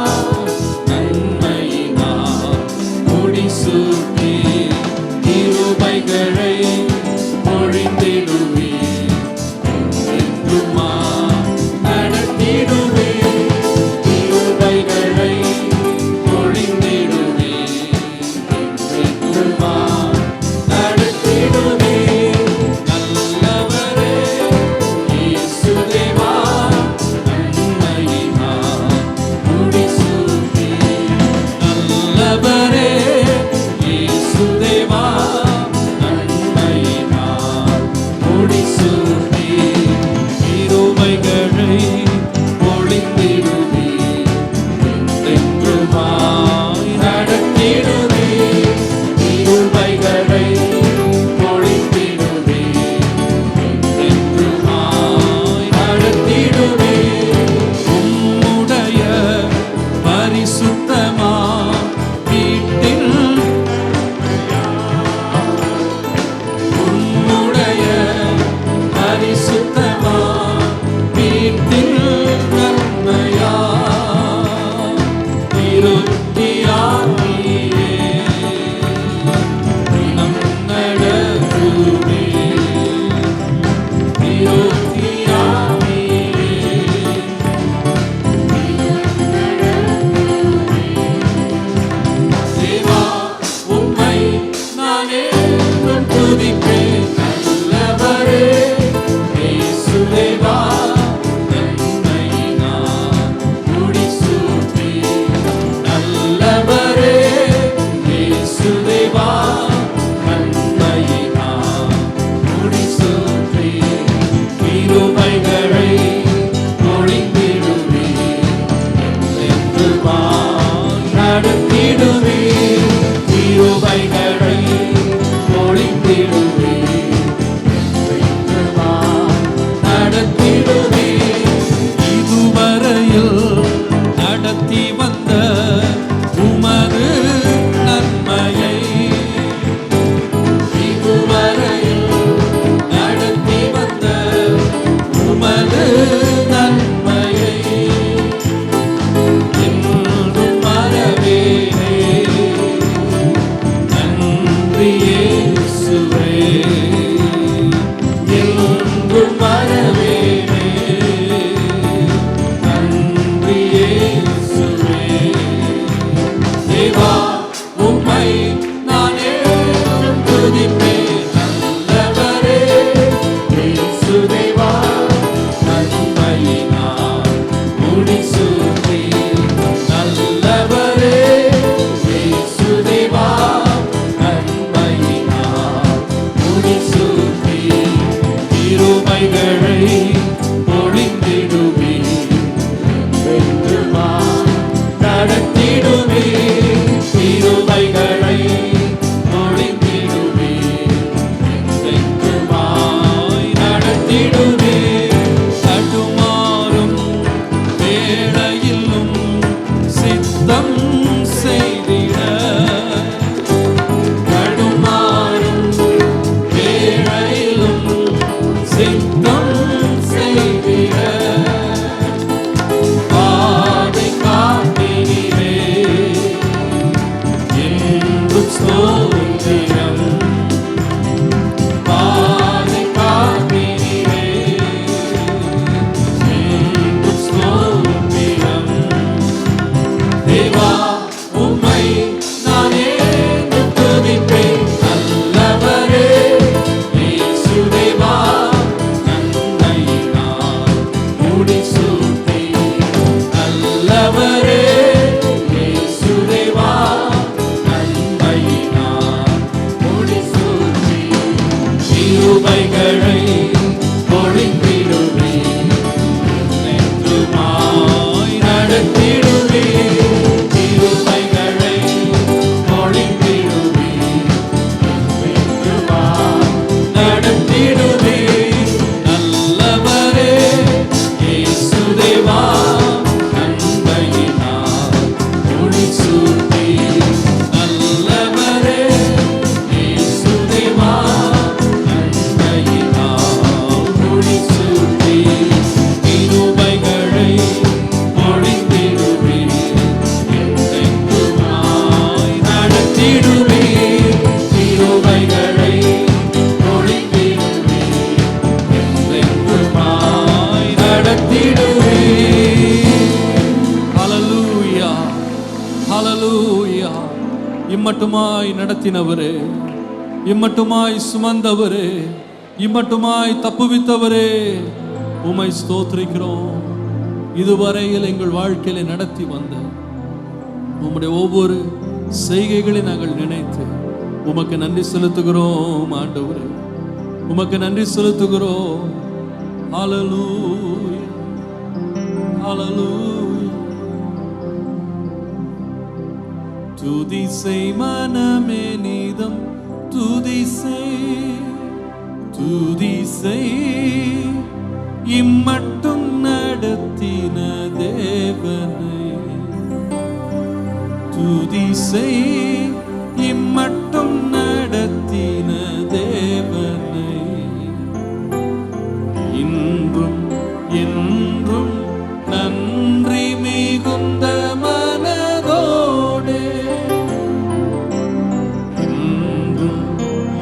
நன்மையினால் முடிசூட்டி கிருபைகளை பொழிந்திடுவீர். என்றுமா நடத்திடுவீர், கிருபைகளை பொழிந்திடுவீர். என்றுமா நடத்திடுவீர். நல்லவரே இயேசு தேவா, நன்மையினால் முடிசூட்டி. நல்லவரே இயேசு தேவா, நன்மையினால் முடிசூட்டி கிருபைகளை பொழிந்திடுவீர். என்றென்றுமாய் நடத்திடுவீர், கிருபைகளை பொழிந்திடுவீர். என்றென்றுமாய் நடத்திடுவீர். உம்முடைய பரிசுத்தமா வீட்டில், உம்முடைய பரிசுத்தமா வீட்டில் நன்மையா திருப்தியாகியே தினம் நடத்துவே. திருப்தியாகியே தேவா, உம்மை நான் என்றும் துதிப்பேன். நல்லவரே இயேசு தேவா, நன்மையினால் முடிசூட்டி. நல்லவரே இயேசு தேவா, நன்மையினால் முடிசூட்டி கிருபைகளை பொழிந்திடுவீர். என்றென்றுமாய் நடத்திடுவீர், கிருபைகளை பொழிந்திடுவீர். என்றென்றுமாய் நடத்திடுவீர். இதுவரையில் நடத்தி வந்த உமது நன்மையை, இதுவரையில் நடத்தி வந்த உமது நன்மையை என்றும் மறவேனே. நன்மையை ஸ்தோத்திரம் பாதை காக்கிறீரே மீண்டும் ஸ்தோத்திரம் தேவா உம்மை நானே துதிப்பேன் நல்லவரே இயேசுதேவா நன்மை நான் முடிசூட்டி நல்லவரே இயேசுதேவா நன்மை நான் முடிசூட்டி கிருபைகளை பொழிந்திடுவேன் என்றுமாய் நடத்திடுவேன் கிருபைகளை பொழிந்திடுவேன் என்றுமாய் நடத்திடுவேன் நல்லவரே இயேசுதேவா நன்மையினால் முடிசூட்டி நல்லவரே இயேசுதேவா நன்மையினால் முடிசூட்டி கிருபைகளை பொழிந்திடுவேன் என்றென்றுமாய் நடத்திடுவேன் கிருபைகளை பொழிந்திடுவேன் என்றென்றுமாய் நடத்திடுவேன். ஹல்லேலூயா ஹல்லேலூயா. இம்மட்டுமாய் நடத்தினவரே, இம்மட்டுமாய் சுமந்தவரே, இம்மட்டுமாய் தப்புவித்தவரே, உம்மை ஸ்தோத்திரிக்கிறோம். இதுவரையில் எங்கள் வாழ்க்கையில நடத்தி வந்த உம்முடைய ஒவ்வொரு செய்கைகளை நாங்கள் நினைத்து உமக்கு நன்றி செலுத்துகிறோம் ஆண்டவரே, உமக்கு நன்றி செலுத்துகிறோம். ஹல்லேலூயா ஹல்லேலூயா. துதி செய் மனமே நீதம் துதி செய் இம்மட்டும் நடத்தின தேவனை துதி செய் இம்மட்டும் நடத்தின தேவனை இன்றும் என்றும் நன்றி மிகுந்த மனதோடே இன்றும்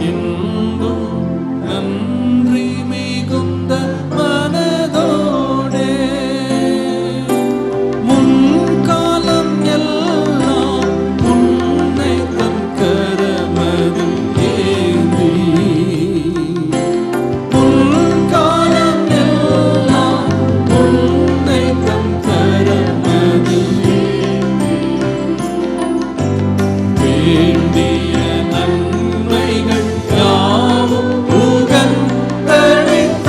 என்றும் நன்றி மிகுந்த மனதோடே முன்காலம் எல்லாம் உன்னை தன் கரமதில் ஏந்தி முன்காலம் எல்லாம் உன்னை தன் கரமதில் வேண்டிய நன்மைகள் யாவும் உகந்தளித்தாரே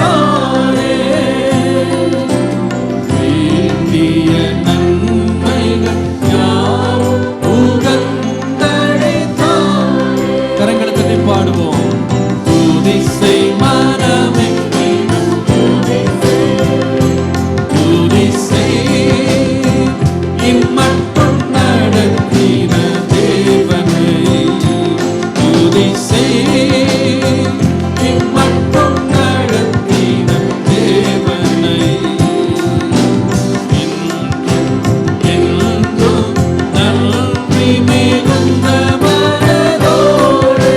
வேண்டிய நன்மைகள் யாவும் உகந்தளித்தாரே. கரங்களை தட்டி பாடுவோம். துதி செய் மனமே துதி செய் இம்மட்டும் நடத்தின தேவனை துதி செய் இம்மட்டும் நடத்தின தேவனை என்றும் நன்றி மிகுந்த மனதோடே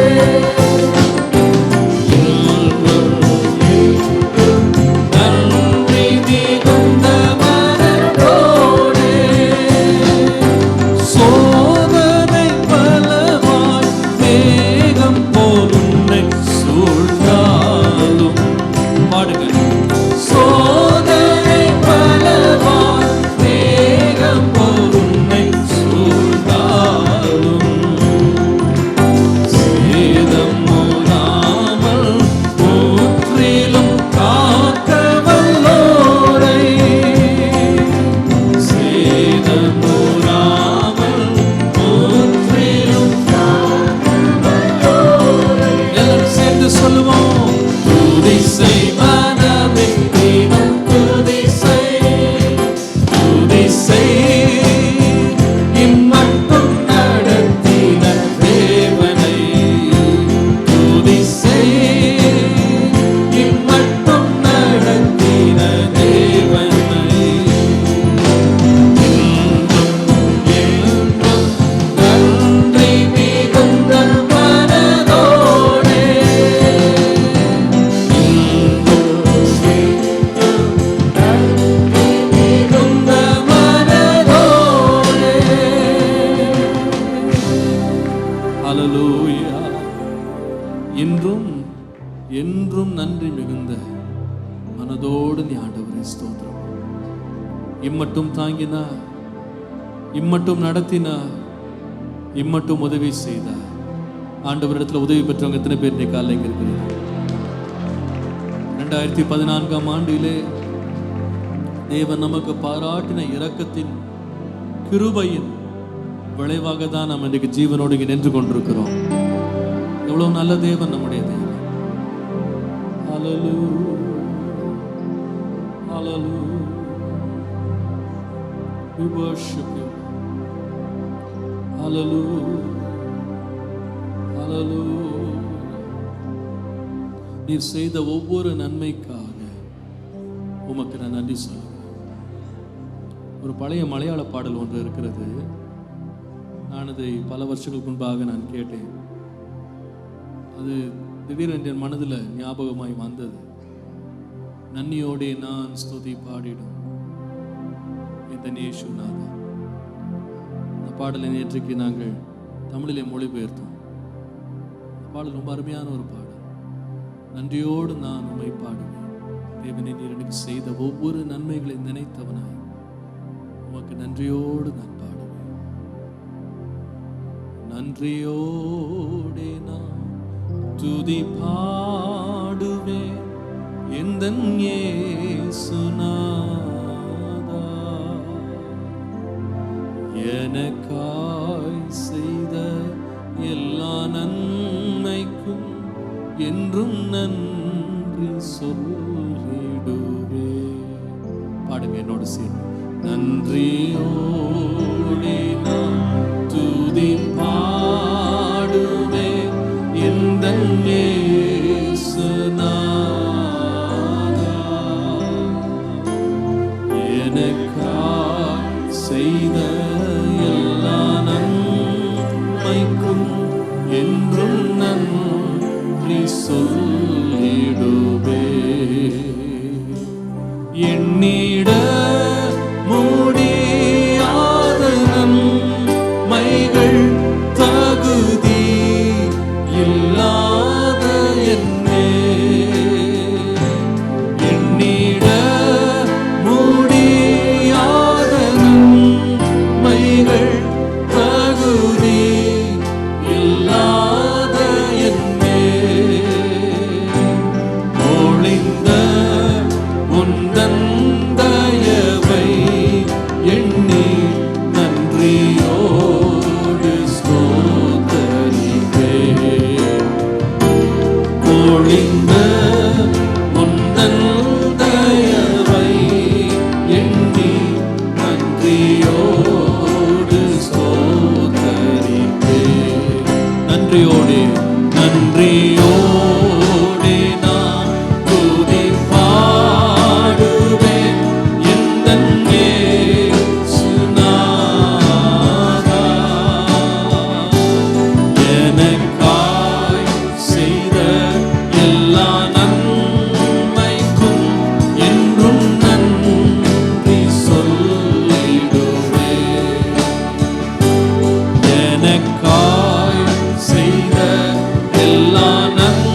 இன்றும் என்றும் நன்றி மிகுந்த மனதோடு நீ ஆண்டவரை ஸ்தோத்திரம். இம்மட்டும் தாங்கினார், இம்மட்டும் நடத்தினார், இம்மட்டும் உதவி செய்தார். ஆண்டவரிடத்தில் உதவி பெற்றவங்க எத்தனை பேர் இன்னைக்கு காலையில் இங்க இருக்கிறீங்க? 2014ஆம் ஆண்டிலே தேவன் நமக்கு பாராட்டின இரக்கத்தின் கிருபையின் விளைவாக தான் நாம் இன்றைக்கு ஜீவனோடு இங்கே நின்று கொண்டிருக்கிறோம். எவ்வளவு நல்ல தேவன் நம்முடைய தேவன். Hallelujah. Hallelujah. We worship you. Hallelujah. Hallelujah. நீர் செய்த ஒவ்வொரு நன்மைக்காக உமக்கு நான் நன்றி சொல்கிறேன். ஒரு பழைய மலையாள பாடல் ஒன்று இருக்கிறது. நான் அதை பல வருஷங்களுக்கு முன்பாக நான் கேட்டேன். அது திடீரென்று என் மனதில் ஞாபகமாய் வந்தது. நன்னியோடே நான் ஸ்துதி பாடிடும் இந்த நேசுநாதா. இந்த பாடலை நேற்றைக்கு நாங்கள் தமிழிலே மொழிபெயர்த்தோம். இந்த பாடல் ரொம்ப அருமையான ஒரு பாடல். நன்றியோடு நான் உம்மை பாடுவேன். தேவனே, நீர் எனக்கு செய்த ஒவ்வொரு நன்மைகளை நினைத்தவனாய் உமக்கு நன்றியோடு நான் பாடுவேன். நன்றியோடே நான் துதி பாடுவேன் எந்தன் இயேசுநாதா. எனக்காய் செய்த எல்லா நன்மைக்கும் என்றும் நன்றி சொல்லிடுவே. பாடுங்க என்னோடு சேர்ந்து. நன்றியோடே நான் துதி பாடுவேன் எந்தன் இயேசுநாதா. எனக்காய் செய்த எல்லா நன்மைக்கும் என்றும் நன்றி சொல்லிடுவே. எண்ணிட முடியாத நன்மைகள் தகுதி இல்லாத என்னே. எண்ணிட முடியாத நன்மைகள் தகுதி இல்லாத என்னே. ஒளிந்த உந்தன் தயவை எண்ணி நன்றியோடு ஸ்தோத்தரிப்பேன். ஒளிந்த உந்தன் தயவை எண்ணி நன்றியோடு ஸ்தோத்தரிப்பேன். நன்றியோடு நன்றியோடு நான் துதி பாடுவேன் எந்தன் இயேசுநாதா. எனக்காய் செய்த எல்லா நன்மைக்கும் என்றும் நன்றி சொல்லிடுவேன். எனக்காய் செய்த எல்லா நன்மைக்கும்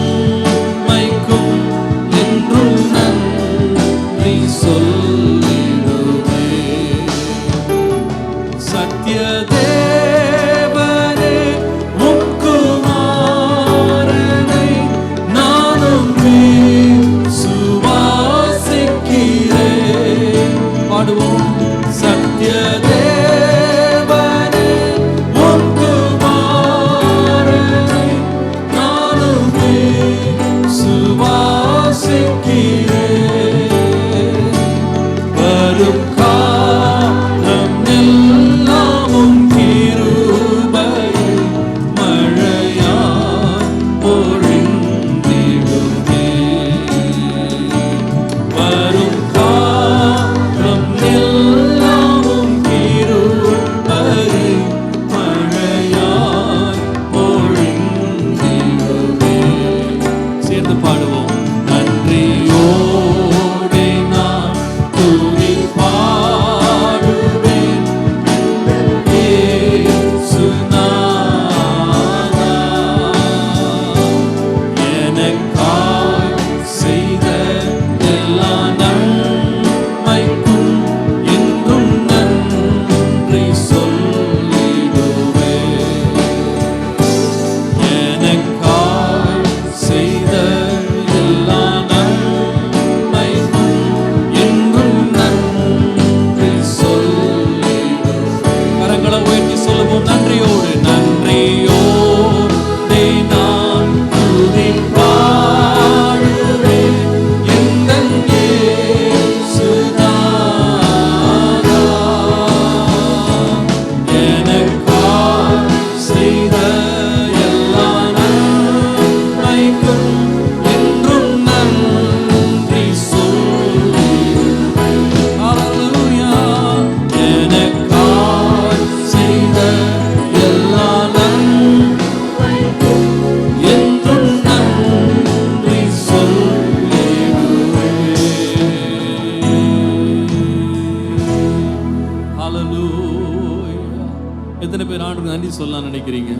சொல்லலாம் நினைக்கிறீங்க?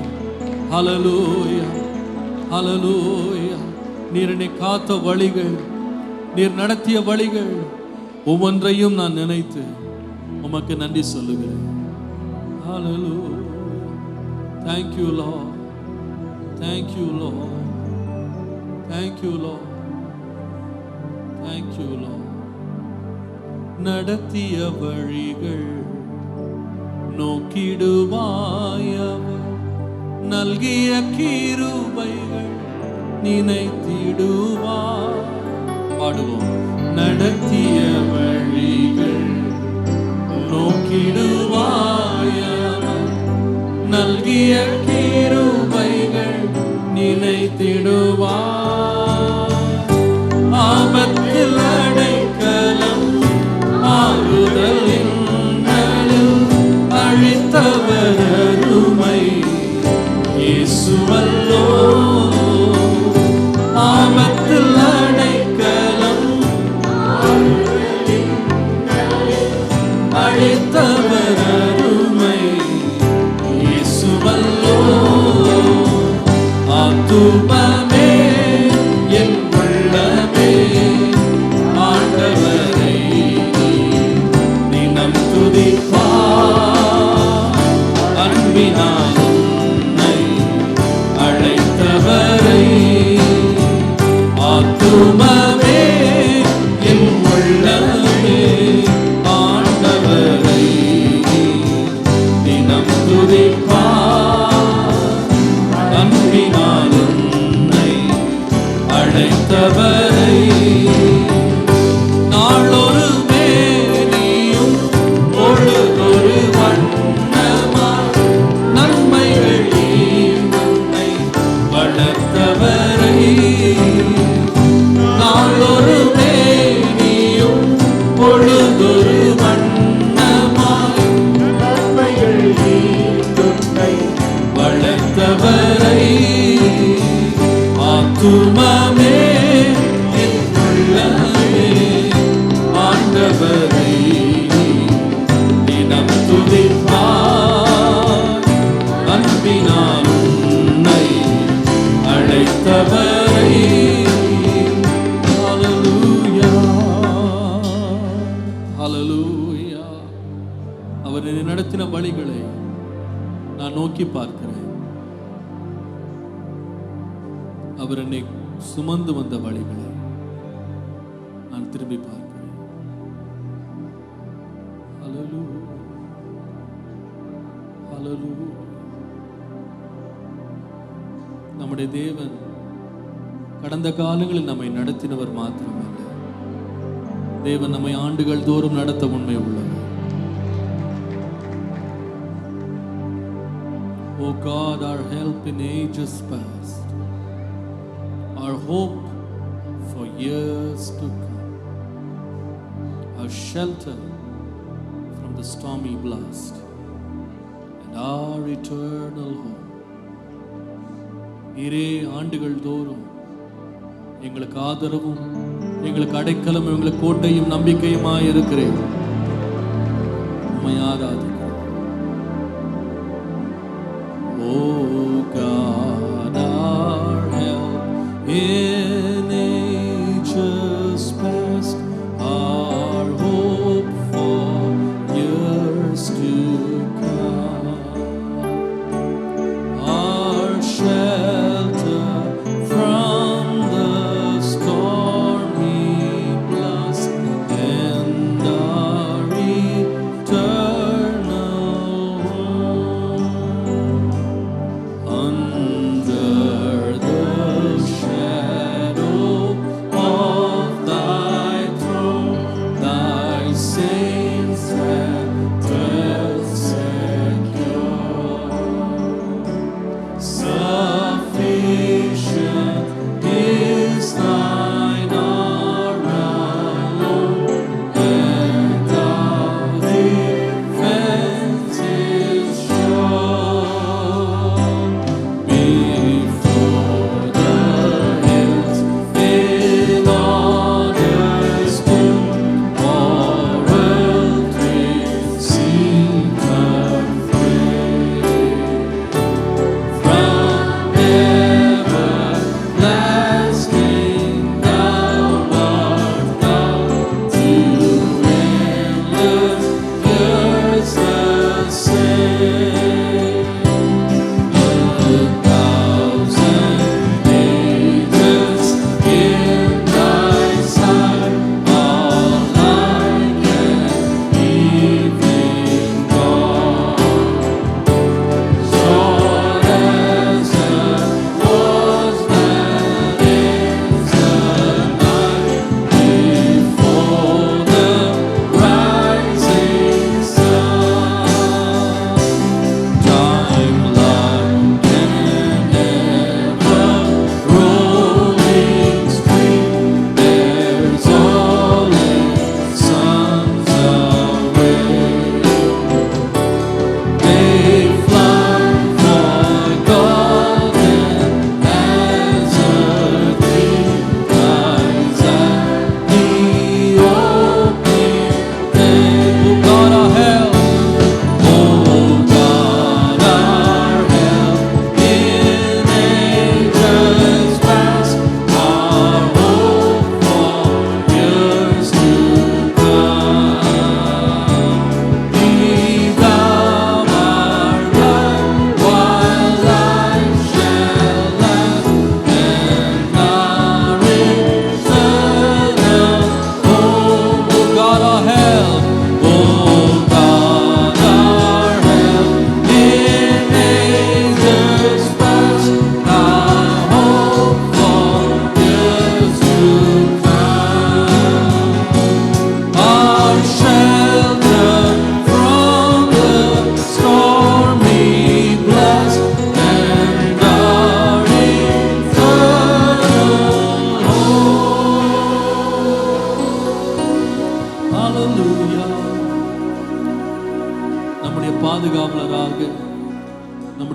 ஹல்லேலூயா, ஹல்லேலூயா. நீர் என்னை காத்த வழிகள், நீர் நடத்திய வழிகள் ஒவ்வொன்றையும் நான் நினைத்து உமக்கு நன்றி சொல்லுகிறேன். ஹல்லேலூயா. Thank you Lord, thank you Lord, thank you Lord, thank you Lord. நடத்திய வழிகள் நோக்கிடுவாயவர், நல்கிய கிருபைகள் நினைத்திடுவார். பாடுவோம். நடத்திய வழிகள் நோக்கிடுவாயவர், நல்கிய கிருபைகள் நினைத்திடுவார். ஆபத்தில் அடைக்கலம் ஆறுதல் இன்னலில் அழித்தவர் அருமை இயேசுவல்லோ. ஆபத்தில் அடைக்கலம் அழித்தவர் அருமை இயேசுவல்லோ. ஆத்துமமே என் உள்ளமே ஆண்டவரை தினம் துதிப்பார். அன்பினால் உன்னை அழைத்தவரை. ஆத்துமமே என் உள்ளமே ஆண்டவரை தினம் துதிப்பார். அன்பினால் உன்னை அழைத்தவரை. நாளொரு மேனியும் பொழுதொரு வண்ணமாய் நன்மைகள் உன்னை வளர்த்தவரை. நாளொரு மேனியும் பொழுதொரு வண்ணமாய் நன்மைகள் உன்னை வளர்த்தவரை. ஆத்துமமே என் உள்ளமே ஆண்டவரை தினம் துதிப்பார். அன்பினால் உன்னை அழைத்தவரை. ஹல்லேலூயா, ஹல்லேலூயா. அவர் என்னை நடத்தின வழிகளை நான் நோக்கி பார்க்கிறேன். அவர் என்னை சுமந்து வந்த வழிகளை நான் திரும்பி பார்க்கிறேன். ஹல்லேலூயா, ஹல்லேலூயா. நம்முடைய தேவன் கடந்த காலங்களில் நம்மை நடத்தினவர் மாத்திரமல்ல, தேவன் நம்மை ஆண்டுகள் தோறும் நடத்த உண்மை உள்ளவர். O God, our help in ages past, our hope for years to come, our shelter from the stormy blast, and our eternal hope. நீரே ஆண்டுகள் தோறும் எங்களுக்கு ஆதரவும், எங்களுக்கு அடைக்கலம், எங்களுக்கு கோட்டையும் நம்பிக்கையுமாய் இருக்கிறேன். உம்மை ஆராதிக்கிறேன். Oh God, our help in ages past, our hope for years to come, our shelter from the stormy blast, and our eternal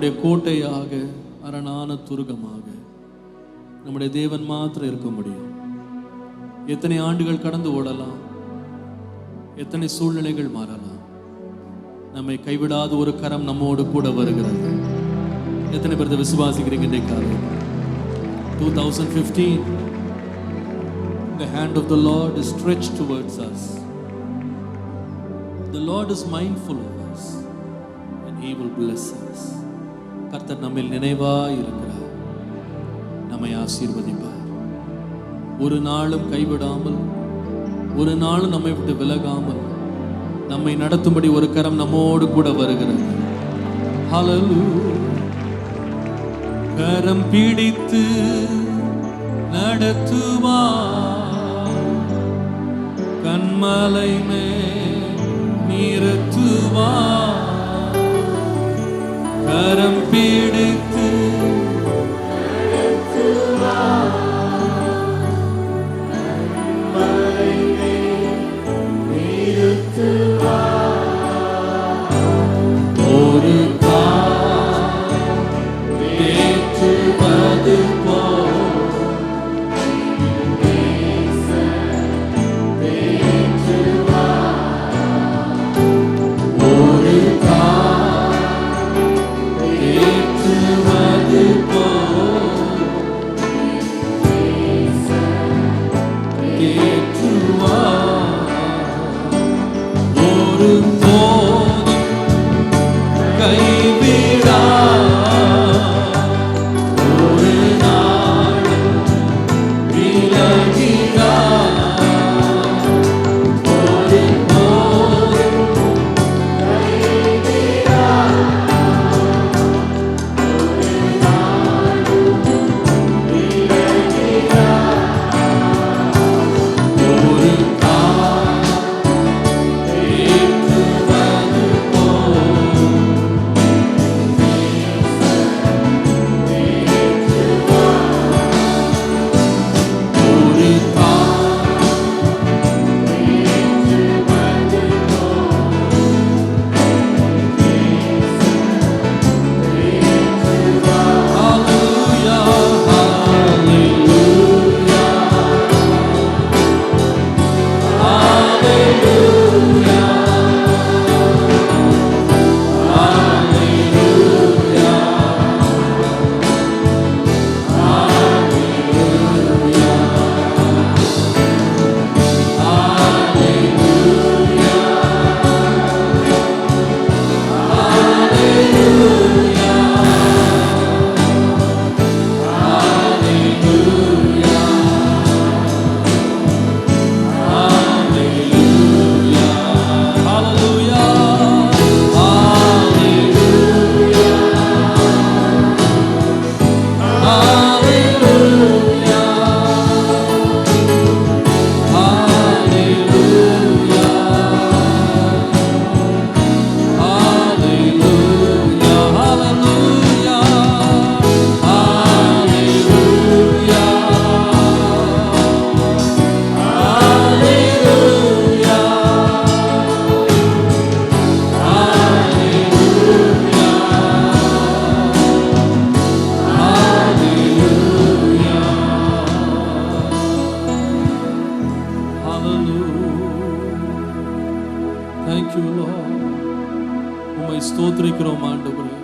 நம்முடைய கோட்டையாக, அரணான துருகமாக நம்முடைய தேவன் மாத்திரம் இருக்க முடியும். எத்தனை ஆண்டுகள் கடந்து ஓடலாம், எத்தனை சூழ்நிலைகள் மாறலாம், நம்மை கைவிடாத ஒரு கரம் நம்மோடு கூட வருகிறது. எத்தனை பேர் விசுவாசிக்கிறீங்க? இன்றைய காலம் 2015, the hand of the Lord is stretched towards us. The Lord is mindful of us and He will bless us. கர்த்தர் நம்மில் நினைவாய் இருக்கிறார், நம்மை ஆசீர்வதிப்பார். ஒரு நாளும் கைவிடாமல், ஒரு நாளும் நம்மை விட்டு விலகாமல் நம்மை நடத்தும்படி ஒரு கரம் நம்மோடு கூட வருகிறது. ஹல்லேலூயா. கரம் பிடித்து நடத்துவார், கண்மலை மேல் நிறுத்துவார். கரம் பிடித்து நடத்துவார், கண்மலை மேல் நிறுத்துவார். ஒரு தேற்றுவது ஸ்தோத்திரிக்கிறோம் ஆண்டவரே.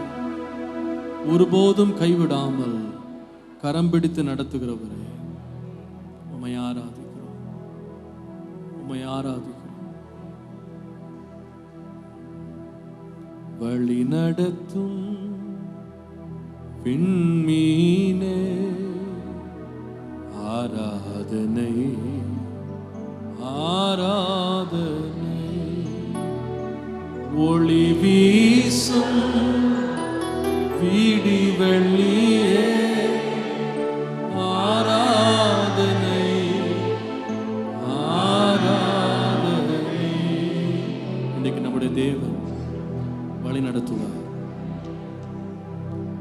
ஒருபோதும் கைவிடாமல் கரம் பிடித்து நடத்துகிறவரே, உம்மை ஆராதிக்கிறோம், உம்மை ஆராதிக்கிறோம். வழி நடத்தும் விண்மீனே ஆராதனை ஆராதனை, ஒளி வீசும் வீடி வெள்ளியே ஆராதனை ஆராதனை. இன்னைக்கு நம்முடைய தேவன் வழி நடத்துவார்.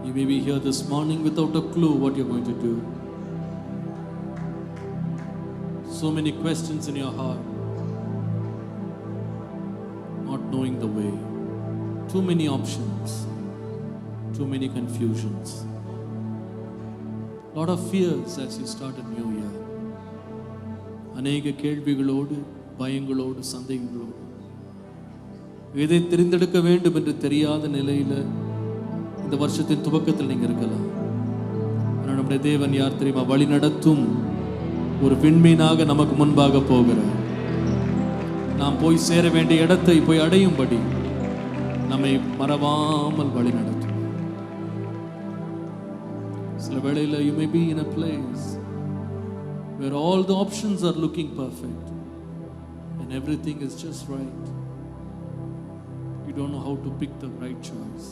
You may be here this morning without a clue what you're going to do. So many questions in your heart, not knowing the way. Too many options, too many confusions, lot of fears as you start a new year. அநேக கேள்விகளோடு, பயங்களோடு, சந்தேகங்களோடு, எதை தெரிந்தெடுக்க வேண்டும் என்று தெரியாத நிலையில இந்த வருஷத்தின் துவக்கத்தில் நீங்க இருக்கலாம். ஆனால் நம்முடைய தேவன் யார் தெரியுமா? வழி நடத்தும் ஒரு விண்மீனாக நமக்கு முன்பாக போகிறார். நாம் போய் சேர வேண்டிய இடத்தை போய் அடையும்படி நம்மை மறவாமல் வழி நடத்தும். சில வேளையில் you may be in a place where all the options are looking perfect and everything is just right. You don't know how to pick the right choice.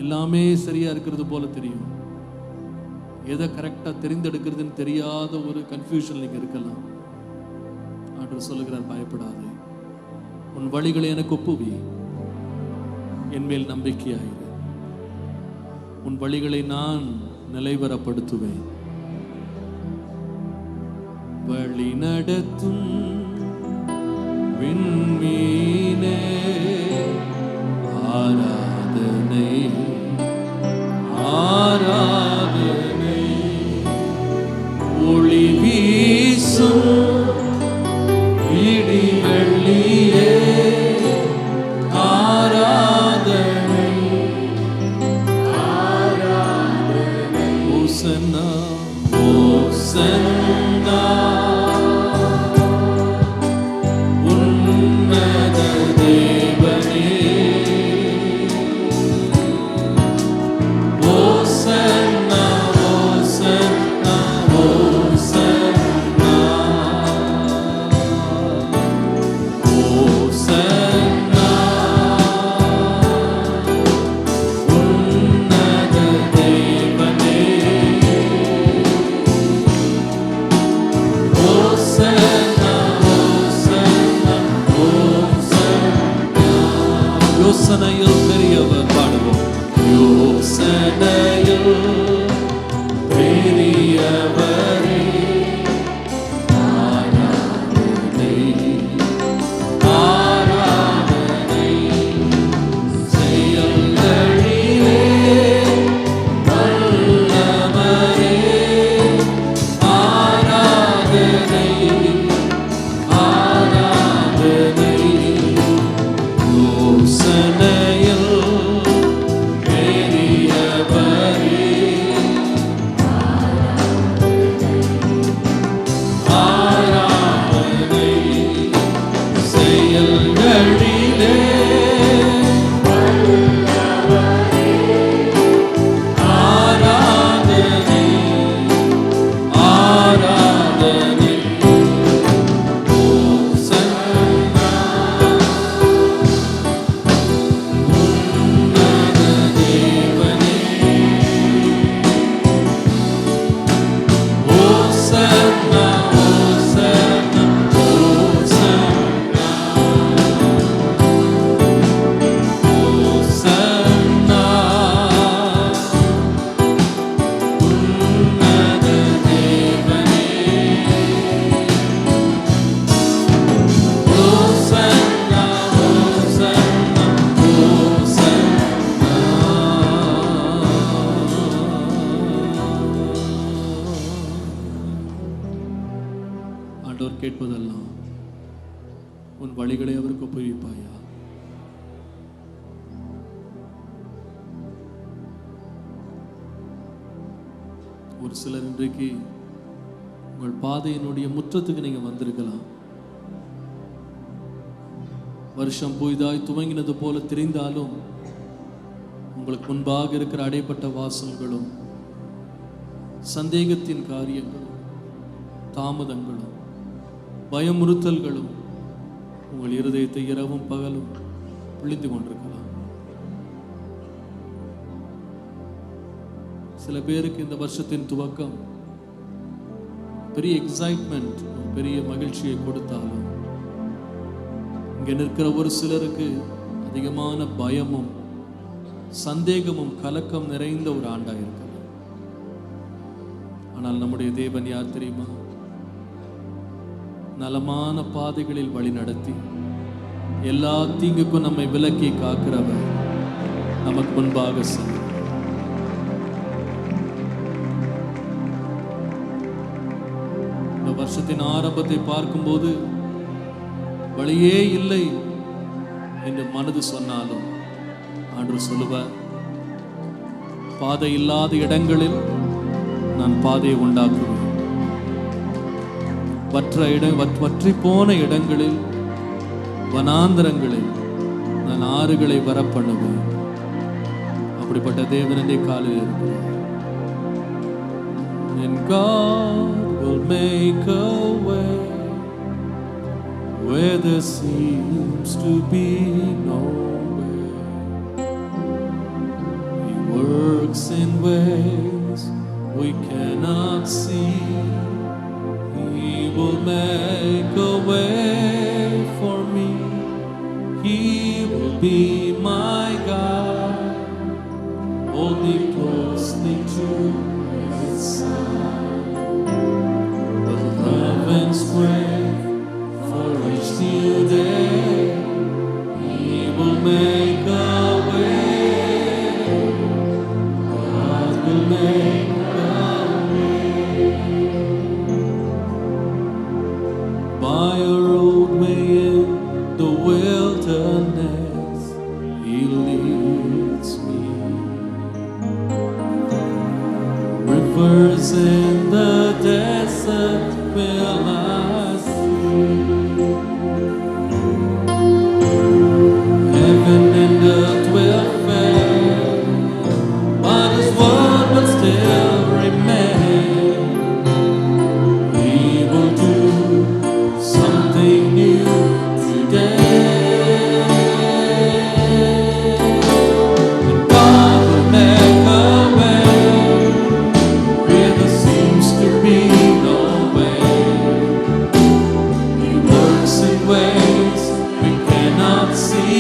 எல்லாமே சரியா இருக்கிறது போல தெரியும், எதை கரெக்டா தெரிந்தெடுக்கிறதுன்னு தெரியாத ஒரு கன்ஃபியூஷன் நீங்க இருக்கலாம். ஆண்டவர் சொல்லுகிறார், பயப்படாதே, உன் வழிகளை எனக்கு ஒப்புவி, என் மேல் நம்பிக்கையாயிரு, உன் வழிகளை நான் நிலைவரப்படுத்துவேன். வழி நடத்தும் விண்மீனே ஆராதனை, ஆராதனை, ஒளி வீசும் விடி வெள்ளியே ஆராதனை, ஆராதனை, ஓசன்னா, ஓசன்னா, உன்னத தேவனே, ஓசன்னா, ஓசன்னா, ஓசன்னா, ஓசன்னா, உன்னத தேவனே, ஓசன்னா, ஓசன்னா, ஓசன்னா. யோசனையில் பெரியவர் பாடுவோம். யோசனையில் பெரியவரே ஆராதனை, ஆராதனை, செயல்களிலே வல்லவரே ஆராதனை, ஆராதனை, யோசனையில் பெரியவரே ஆராதனை, செயல்களிலே ஆராதனை, ஆராதனை, ஓசன்னா, உன்னத தேவனே, ஓசன்னா, ஓசன்னா, ஓசன்னா, ஓசன்னா, உன்னத தேவனே, ஓசன்னா, ஓசன்னா, ஓசன்னா. ஆண்டவர் கேட்பதெல்லாம் உன் வழிகளை அவருக்கு ஒப்புவிப்பாயா? ஒரு சிலர் இன்றைக்கு உங்கள் பாதையினுடைய முற்றத்துக்கு நீங்க வந்திருக்கலாம். வருஷம் புதிதாய் துவங்கினது போல தெரிந்தாலும் உங்களுக்கு முன்பாக இருக்கிற அடைப்பட்ட வாசல்களும் சந்தேகத்தின் காரியங்களும் தாமதங்களும் பயமுறுத்தல்களும் உங்கள் இருதயத்தை இரவும் பகலும் பிழிந்து கொண்டிருக்கலாம். சில பேருக்கு இந்த வருஷத்தின் துவக்கம் பெரிய எக்ஸைட்மெண்ட், பெரிய மகிழ்ச்சியை கொடுத்தாலும் இங்க நிற்கிற ஒரு சிலருக்கு அதிகமான பயமும் சந்தேகமும் கலக்கம் நிறைந்த ஒரு ஆண்டா இருக்கலாம். ஆனால் நம்முடைய தேவன் யார் தெரியுமா? நலமான பாதைகளில் வழி நடத்தி எல்லா தீங்குக்கும் நம்மை விலக்கி காக்கிறவர். நமக்கு முன்பாக செல்லும். இந்த வருஷத்தின் ஆரம்பத்தை பார்க்கும்போது வழியே இல்லை என்று மனது சொன்னாலும் ஆண்டவர் சொல்லுவார், பாதை இல்லாத இடங்களில் நான் பாதையை உண்டாக்குவேன், வற்றி போன இடங்களில் வனாந்தரங்களில் நான் ஆறுகளை வர பண்ணுவேன். அப்படிப்பட்ட தேவனே காலில் இருக்கிறார். And God will make a way where there seems to be no way. He works in ways we cannot see. He will make a way for me. He will be my God. Hold me closely to His side. The love and strength for each new day. He will make a way. God will make a way. By a roadway in the wilderness, He leads me. Rivers in the desert will I see. Heaven and earth will fail, but His word will still remain. He will do something new today. And God will make a way where there seems to be no way. He works in ways we cannot see.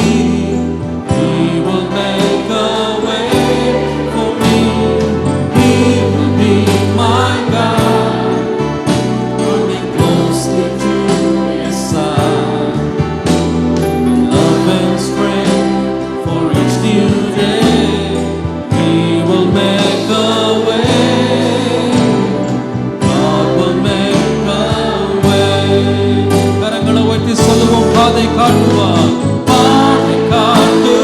He will make a way for me. He will be my God. Holding closely to His side. Love and strength for each new day. He will make a way. God will make a way. கரங்களை உயர்த்தி சொல்லுவோம், பாதை காட்டுவார், பாதை காட்டுவார்.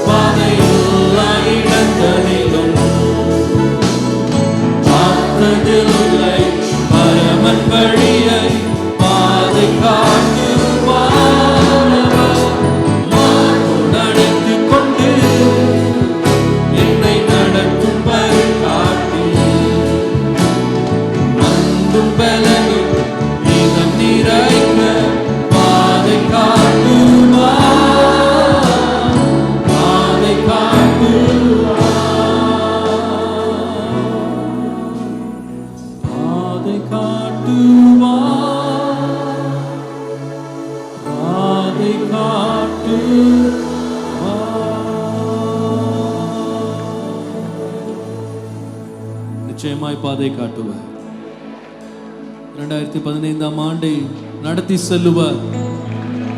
பாதையில்லா இடங்களிலும் பார்த்ததில்லை பரமன் வழியை. பாதை காட்டுவார், மார்போடு அணைத்துக் கொண்டு என்னை நடத்தும் வழிகாட்டி. அன்பும் பலனும் இதம் நிறைக்க பாதை காட்டுவார், பாதை காட்டுவார், பாதை காட்டுவார், பாதை காட்டுவார். நிச்சயமாய் பாதை காட்டுவார். 2015 ஆண்டை நடத்தி செல்லுவார்.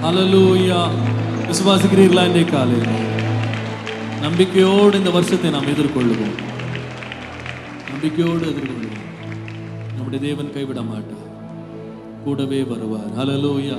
ஹல்லேலூயா. விசுவாசிக்கிறீர்களா? இன்றைய காலையில் நம்பிக்கையோடு இந்த வருஷத்தை நாம் எதிர்கொள்ளுவோம். நம்பிக்கையோடு எதிர்கொள்ளுவோம். நம்முடைய தேவன் கைவிட மாட்டார், கூடவே வருவார். ஹல்லேலூயா.